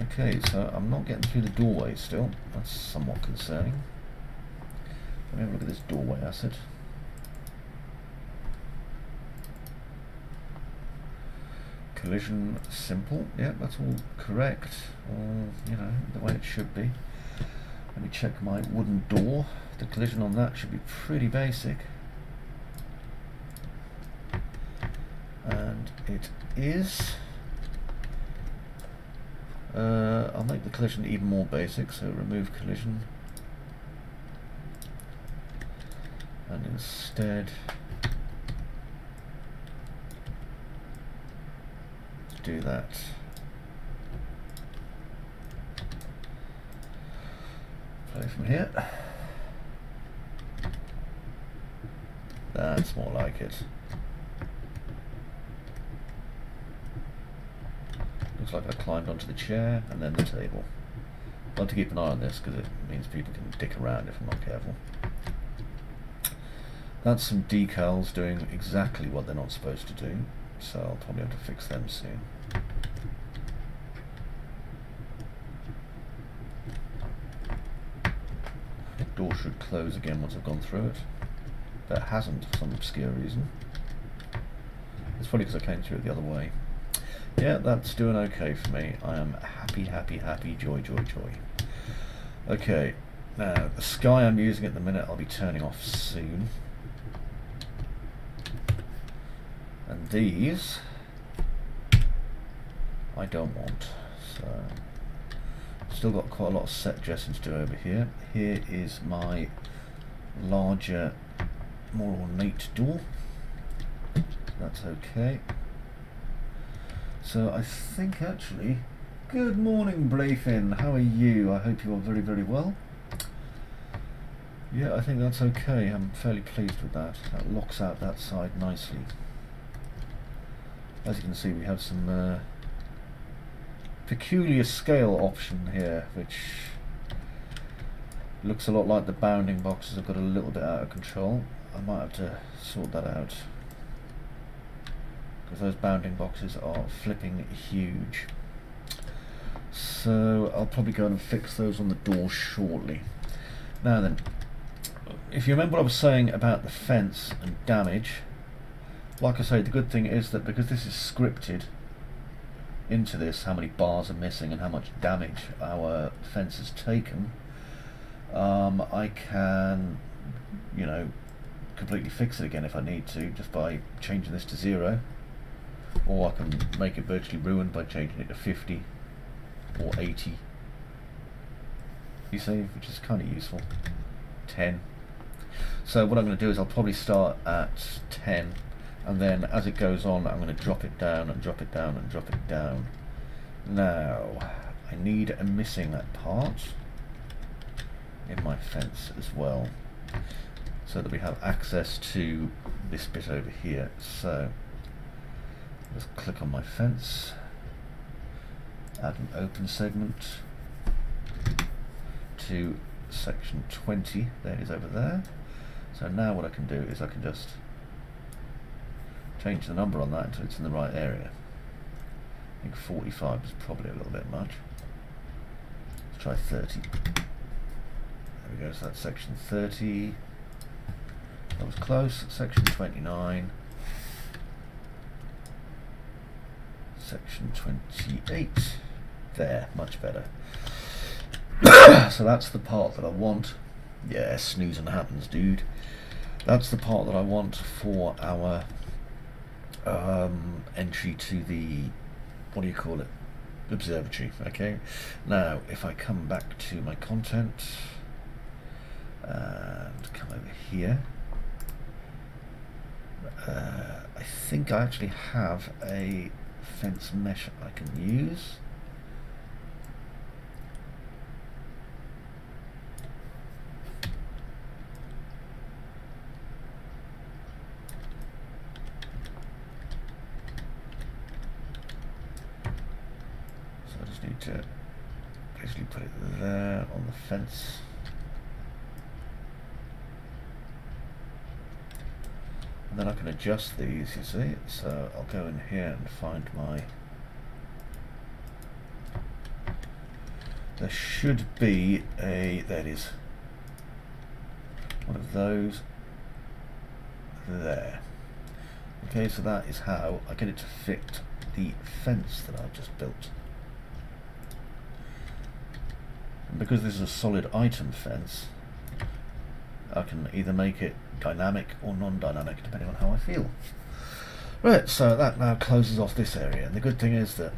Okay, so I'm not getting through the doorway still. That's somewhat concerning. Let me have a look at this doorway asset. Collision simple. Yeah, that's all correct. You know, the way it should be. Let me check my wooden door. The collision on that should be pretty basic. And it is. I'll make the collision even more basic, so remove collision. And instead do that. Play from here. That's more like it. Looks like I climbed onto the chair and then the table. I'd like to keep an eye on this because it means people can dick around if I'm not careful. That's some decals doing exactly what they're not supposed to do, so I'll probably have to fix them soon. Door should close again once I've gone through it. But it hasn't for some obscure reason. It's probably because I came through it the other way. Yeah, that's doing okay for me. I am happy, happy, happy, joy, joy, joy. Okay, now the sky I'm using at the minute I'll be turning off soon. And these I don't want. So still got quite a lot of set dressing to do over here. Here is my larger, more ornate door. That's okay. So I think actually, good morning Brayfin, how are you? I hope you are very, very well. Yeah, I think that's okay. I'm fairly pleased with that. That locks out that side nicely. As you can see, we have some peculiar scale option here, which looks a lot like the bounding boxes have got a little bit out of control. I might have to sort that out, because those bounding boxes are flipping huge. So I'll probably go and fix those on the door shortly. Now then, if you remember what I was saying about the fence and damage, like I say, the good thing is that because this is scripted into this, how many bars are missing and how much damage our fence has taken, I can, you know, completely fix it again if I need to, just by changing this to 0. Or I can make it virtually ruined by changing it to 50 or 80. You see, which is kind of useful. 10. So what I'm going to do is I'll probably start at 10, and then as it goes on I'm going to drop it down and drop it down and drop it down. Now I need a missing part in my fence as well, so that we have access to this bit over here. So let's click on my fence, add an open segment to section 20. There it is over there. So now what I can do is I can just change the number on that until it's in the right area. I think 45 is probably a little bit much. Let's try 30. There we go, so that's section 30. That was close. Section 29. Section 28. There, much better. So that's the part that I want. Yeah, snoozing happens, dude. That's the part that I want for our entry to the, what do you call it, observatory. Okay, now if I come back to my content and come over here, I think I actually have a fence mesh I can use. To basically put it there on the fence. And then I can adjust these, you see. So I'll go in here and find my... There should be a... There it is. One of those. There. Okay, so that is how I get it to fit the fence that I've just built. And because this is a solid item fence, I can either make it dynamic or non-dynamic depending on how I feel. Right, so that now closes off this area, and the good thing is that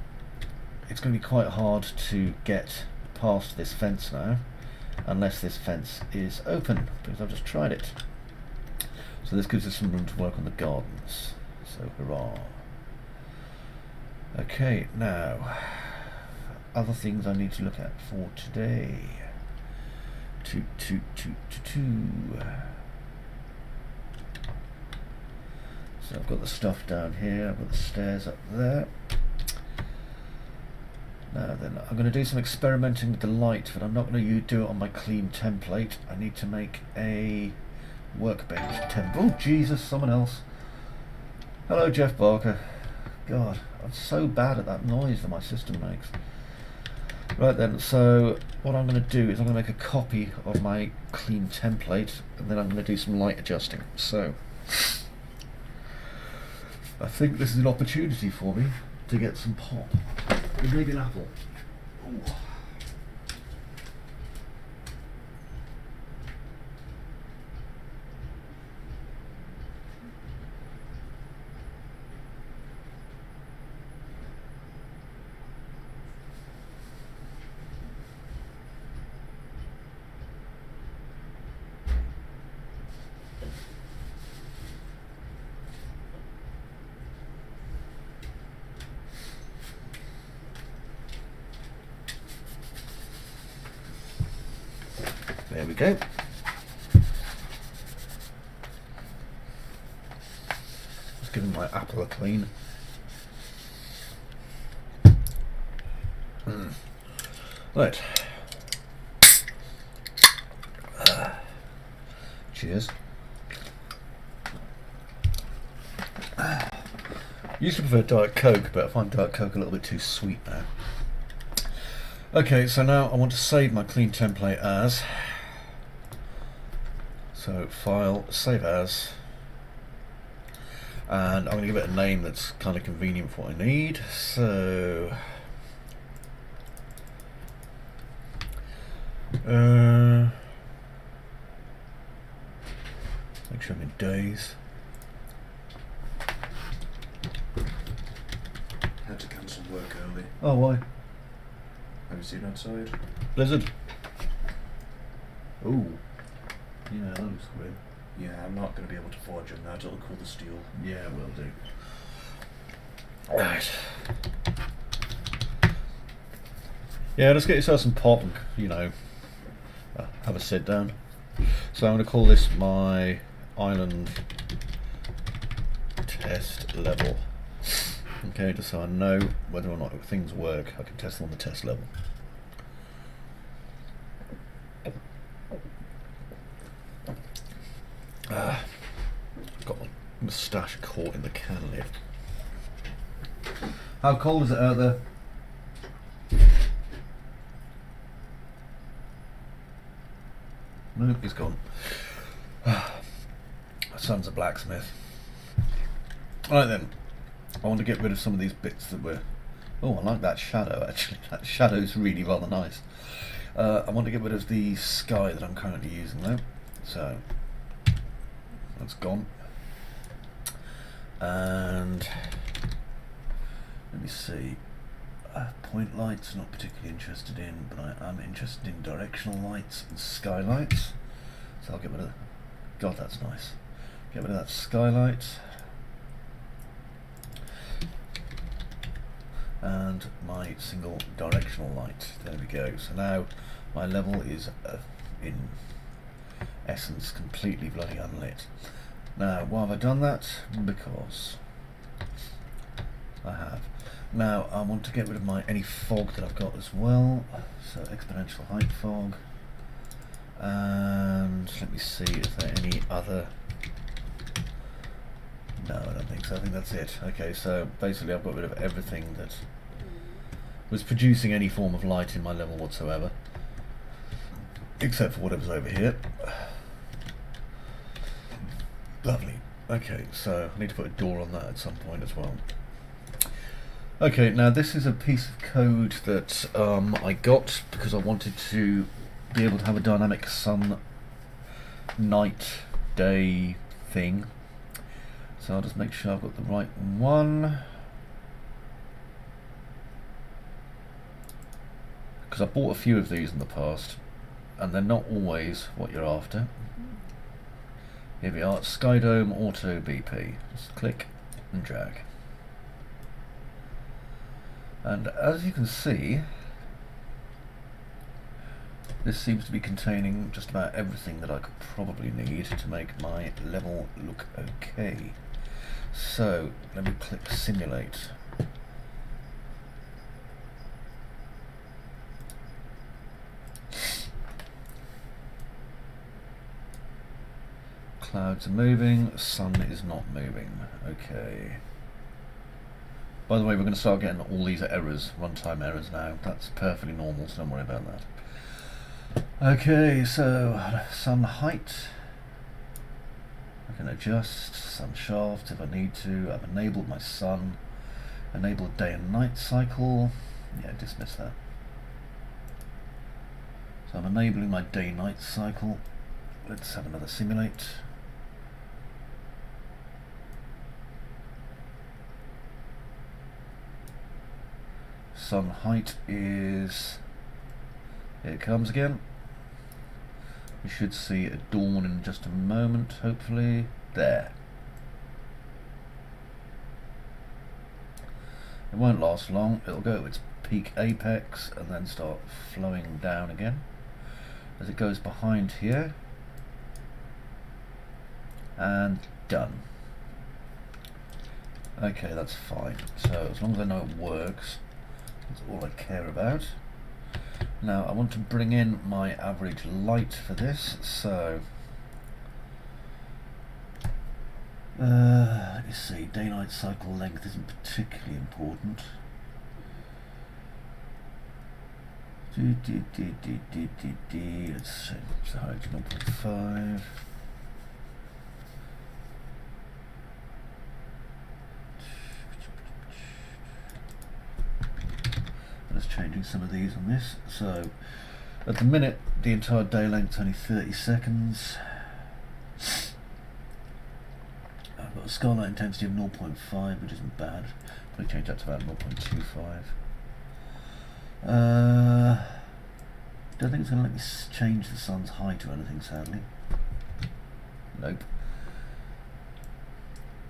it's going to be quite hard to get past this fence now unless this fence is open, because I've just tried it. So this gives us some room to work on the gardens, so hurrah. Okay, now other things I need to look at for today. So I've got the stuff down here, I've got the stairs up there. Now then, I'm going to do some experimenting with the light, but I'm not going to do it on my clean template. I need to make a workbench template. Oh Jesus, someone else. Hello Jeff Barker. God, I'm so bad at that noise that my system makes. Right then, so what I'm going to do is I'm going to make a copy of my clean template, and then I'm going to do some light adjusting. So I think this is an opportunity for me to get some pop. And maybe an apple. Ooh. There we go. Just giving my apple a clean. Right. Cheers. Used to prefer Diet Coke, but I find Diet Coke a little bit too sweet now. Okay, so now I want to save my clean template as. So file, save as, and I'm going to give it a name that's kind of convenient for what I need. So make sure I'm in days. Had to cancel work early. Oh, why? Have you seen outside? Blizzard. Ooh. Yeah, that looks grim. Yeah, I'm not going to be able to forge in that. It'll cool the steel. Yeah, will do. Right. Yeah, let's get yourself some pop and, you know, have a sit down. So I'm going to call this my island test level. Okay, just so I know whether or not things work, I can test them on the test level. Got my moustache caught in the can lid. How cold is it out there? Nope, he's gone. My son's a blacksmith. Right then, I want to get rid of some of these bits that were... Oh, I like that shadow actually. That shadow's really rather nice. I want to get rid of the sky that I'm currently using though. So, that's gone. And let me see. Point lights, not particularly interested in, but I am interested in directional lights and skylights. So I'll get rid of. God, that's nice. Get rid of that skylight. And my single directional light. There we go. So now my level is in essence completely bloody unlit. Now why have I done that? Because I have. Now I want to get rid of any fog that I've got as well. So exponential height fog. And let me see, is there any other? No, I don't think so. I think that's it. Okay, so basically I've got rid of everything that was producing any form of light in my level whatsoever, except for whatever's over here. Lovely. Okay, so I need to put a door on that at some point as well. Okay, now this is a piece of code that I got because I wanted to be able to have a dynamic sun, night, day thing. So I'll just make sure I've got the right one. Because I bought a few of these in the past, and they're not always what you're after. Here we are, Skydome Auto BP. Just click and drag. And as you can see, this seems to be containing just about everything that I could probably need to make my level look okay. So let me click simulate. Clouds are moving, sun is not moving. Okay. By the way, we're going to start getting all these errors, runtime errors now. That's perfectly normal, so don't worry about that. Okay, so sun height. I can adjust sun shaft if I need to. I've enabled my sun. Enable day and night cycle. Yeah, dismiss that. So I'm enabling my day-night cycle. Let's have another simulate. Sun height is, here it comes again. We should see a dawn in just a moment, hopefully. There. It won't last long, it'll go to its peak apex and then start flowing down again as it goes behind here. And done. Okay, that's fine. So as long as I know it works, that's all I care about. Now I want to bring in my average light for this, so let me see, day-night cycle length isn't particularly important. Let's change the height to 0.5. Just changing some of these on this. So at the minute the entire day length is only 30 seconds. I've got a skylight intensity of 0.5, which isn't bad. Probably change that to about 0.25. Don't think it's going to let me change the sun's height or anything, sadly. Nope.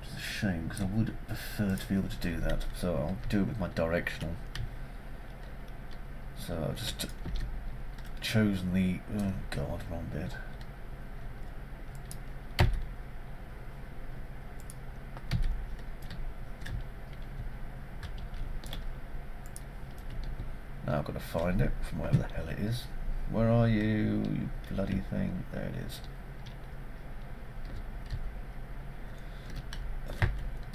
Which is a shame, because I would prefer to be able to do that. So I'll do it with my directional. So I've just chosen the, oh god, wrong bit. Now I've got to find it from wherever the hell it is. Where are you, you bloody thing? There it is.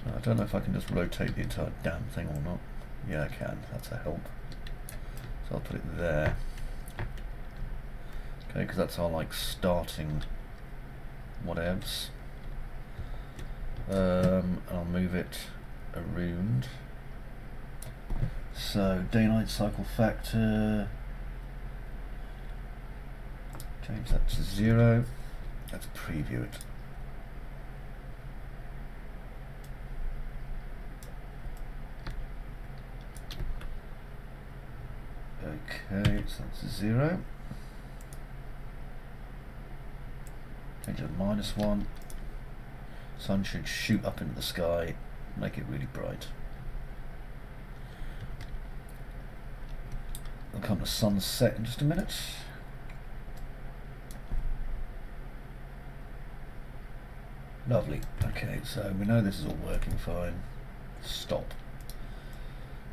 I don't know if I can just rotate the entire damn thing or not. Yeah, I can. That's a help. So I'll put it there. Okay, because that's our like starting whatevs. And I'll move it around. So day-night cycle factor. Change that to 0. Let's preview it. Okay, so that's 0. Change it to -1. Sun should shoot up into the sky, make it really bright. I'll come to sunset in just a minute. Lovely. Okay, so we know this is all working fine. Stop.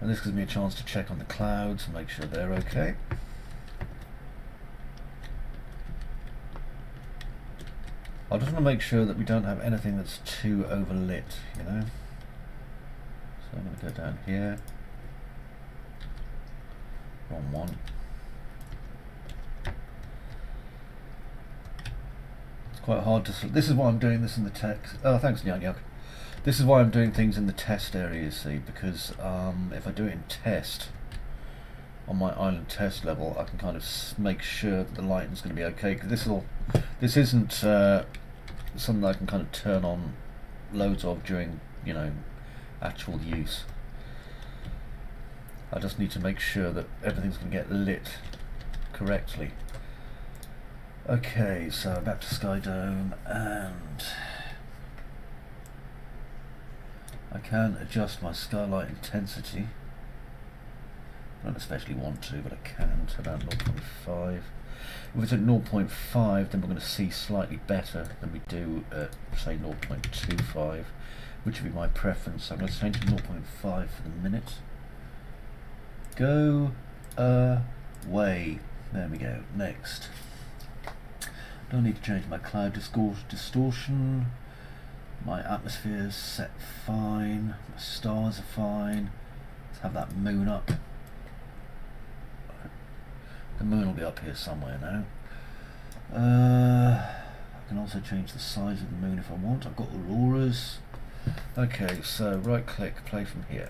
And this gives me a chance to check on the clouds and make sure they're okay. I just want to make sure that we don't have anything that's too overlit, you know. So I'm going to go down here. Wrong one. It's quite hard to. This is why I'm doing this in the text. Oh, thanks, Nyan Yak. This is why I'm doing things in the test area, you see, because if I do it in test, on my island test level, I can kind of make sure that the lighting's going to be okay. Because this isn't something I can kind of turn on loads of during, you know, actual use. I just need to make sure that everything's going to get lit correctly. Okay, so back to Sky Dome, and I can adjust my skylight intensity. I don't especially want to, but I can, to about 0.5. If it's at 0.5, then we're going to see slightly better than we do at, say, 0.25, which would be my preference. So I'm going to change to 0.5 for the minute. Go away. There we go. Next. Don't need to change my cloud distortion. My atmosphere's set fine. My stars are fine. Let's have that moon up. The moon will be up here somewhere now. I can also change the size of the moon if I want. I've got auroras. Okay, so right click, play from here.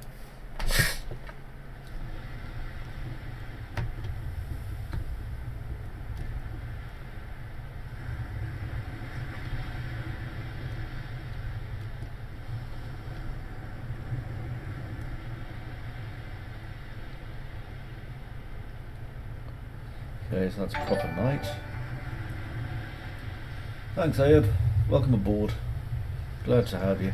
Okay, so that's proper night. Thanks, Ayub. Welcome aboard. Glad to have you.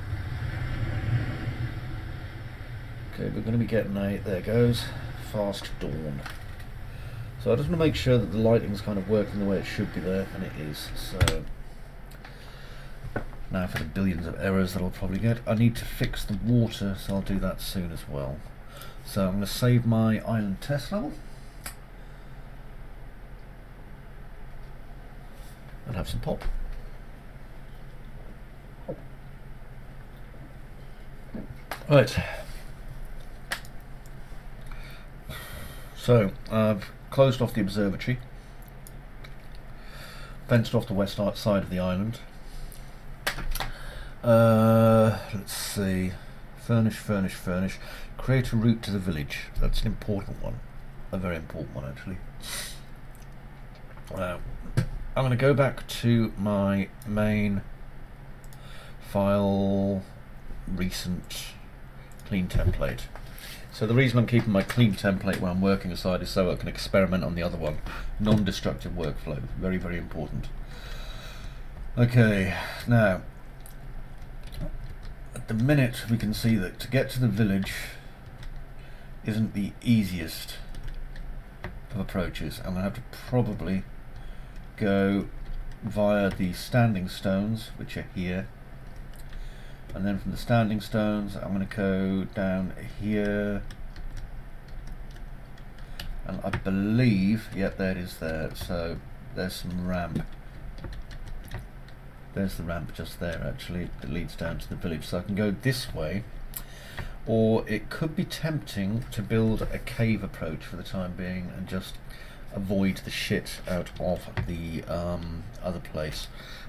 Okay, we're going to be getting a, there goes, fast dawn. So I just want to make sure that the lighting's kind of working the way it should be there, and it is. So now for the billions of errors that I'll probably get, I need to fix the water, so I'll do that soon as well. So I'm going to save my island test level. And have some pop. Right. So I've closed off the observatory, fenced off the west side of the island. Let's see. Furnish. Create a route to the village. That's an important one. A very important one, actually. I'm going to go back to my main file, recent, clean template. So the reason I'm keeping my clean template when I'm working aside is so I can experiment on the other one. Non-destructive workflow, very, very important. Okay, now, at the minute we can see that to get to the village isn't the easiest of approaches. I'm going to have to probably go via the standing stones, which are here, and then from the standing stones I'm going to go down here, and I believe, yep, there it is there, so there's some ramp. There's the ramp just there actually that leads down to the village, so I can go this way, or it could be tempting to build a cave approach for the time being and just avoid the shit out of the other place.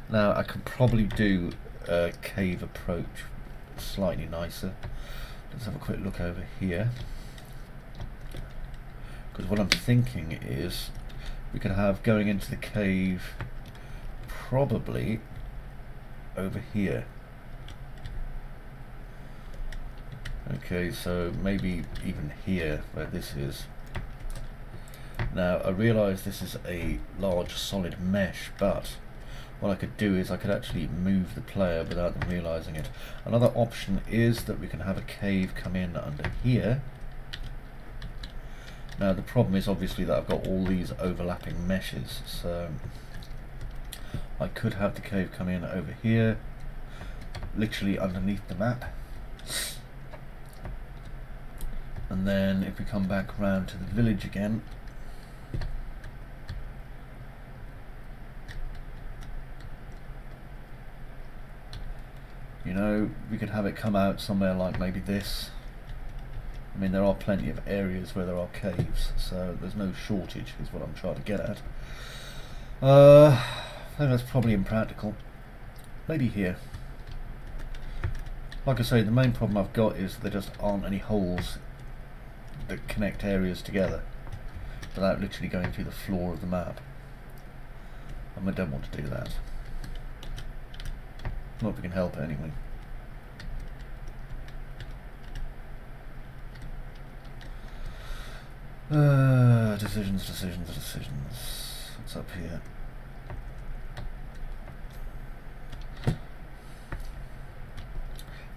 Now I could probably do a cave approach slightly nicer. Let's have a quick look over here, because what I'm thinking is we could have going into the cave probably over here. Okay, so maybe even here where this is. Now I realise this is a large solid mesh, but what I could do is I could actually move the player without them realising it. Another option is that we can have a cave come in under here. Now the problem is obviously that I've got all these overlapping meshes, so I could have the cave come in over here, literally underneath the map. And then if we come back round to the village again, you know, we could have it come out somewhere like maybe this. I mean, there are plenty of areas where there are caves, so there's no shortage, is what I'm trying to get at. I think that's probably impractical. Maybe here. Like I say, the main problem I've got is there just aren't any holes that connect areas together without literally going through the floor of the map. And I don't want to do that. Not if we can help it anyway. Decisions. What's up here?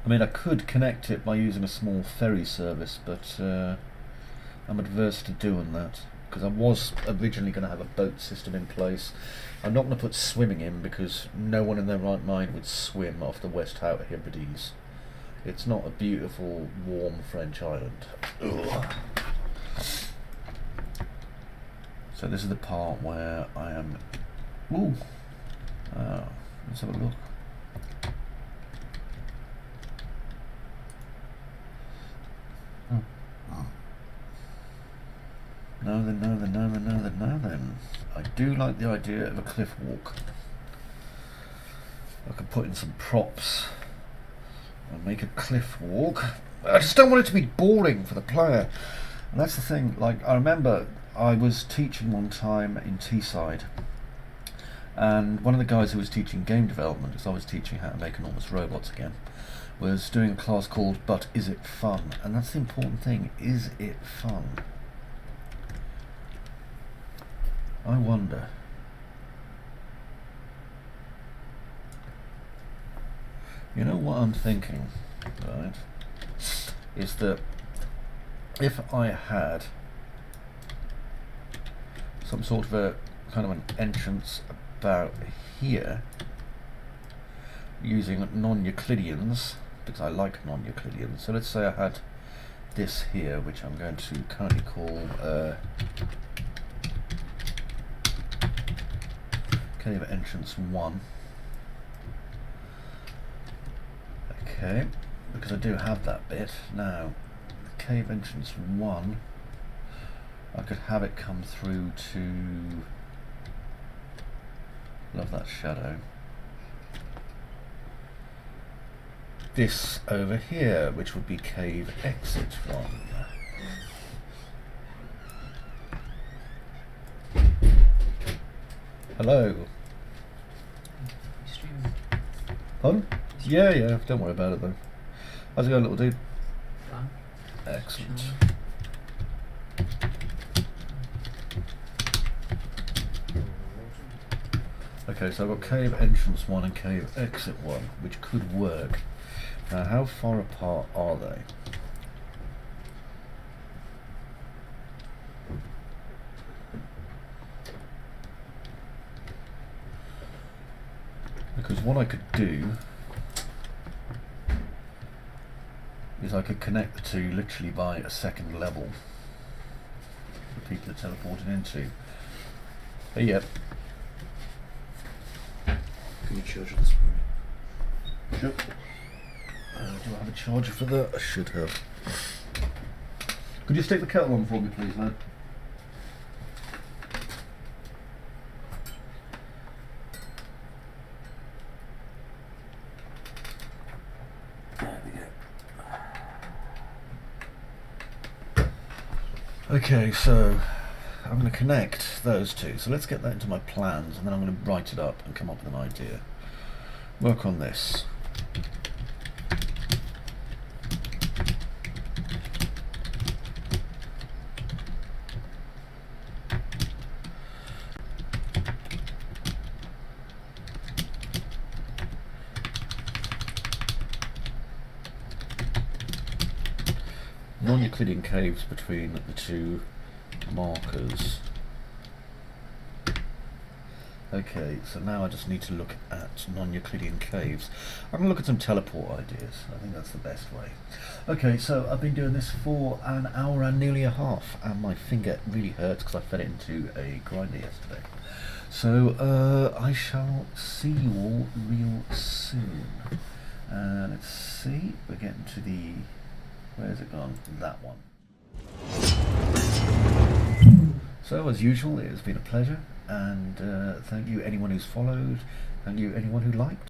I mean, I could connect it by using a small ferry service, but I'm adverse to doing that because I was originally going to have a boat system in place. I'm not going to put swimming in because no one in their right mind would swim off the West Outer Hebrides. It's not a beautiful, warm French island. Ugh. So this is the part where I am... Ooh! Let's have a look. Now then. I do like the idea of a cliff walk. I could put in some props and make a cliff walk. I just don't want it to be boring for the player. And that's the thing, like, I remember I was teaching one time in Teesside, and one of the guys who was teaching game development, because I was teaching how to make enormous robots again, was doing a class called But Is It Fun? And that's the important thing, is it fun? I wonder. You know what I'm thinking, right, is that if I had some sort of a kind of an entrance about here using non-Euclideans, because I like non-Euclideans, so let's say I had this here, which I'm going to currently call cave entrance 1. Okay, because I do have that bit. Now, cave entrance 1, I could have it come through to... Love that shadow. This over here, which would be cave exit 1. Hello. Pardon? Yeah, don't worry about it though. How's it going, little dude? Fine. Excellent. Okay, so I've got cave entrance 1 and cave exit 1, which could work. Now, how far apart are they? Because what I could do is I could connect the two literally by a second level for people to teleport into. But yep. Can you charge this for me? Yep. Do I have a charger for that? I should have. Could you stick the kettle on for me, please, lad? There we go. Okay, so I'm going to connect those two. So let's get that into my plans, and then I'm going to write it up and come up with an idea. Work on this. Non-Euclidean caves between the two markers. Okay, so now I just need to look at non-Euclidean caves. I'm going to look at some teleport ideas. I think that's the best way. Okay, so I've been doing this for an hour and nearly a half, and my finger really hurts because I fed it into a grinder yesterday. So I shall see you all real soon. Let's see, we're getting to the... where's it gone? That one. So as usual, it has been a pleasure, and thank you anyone who's followed, thank you anyone who liked.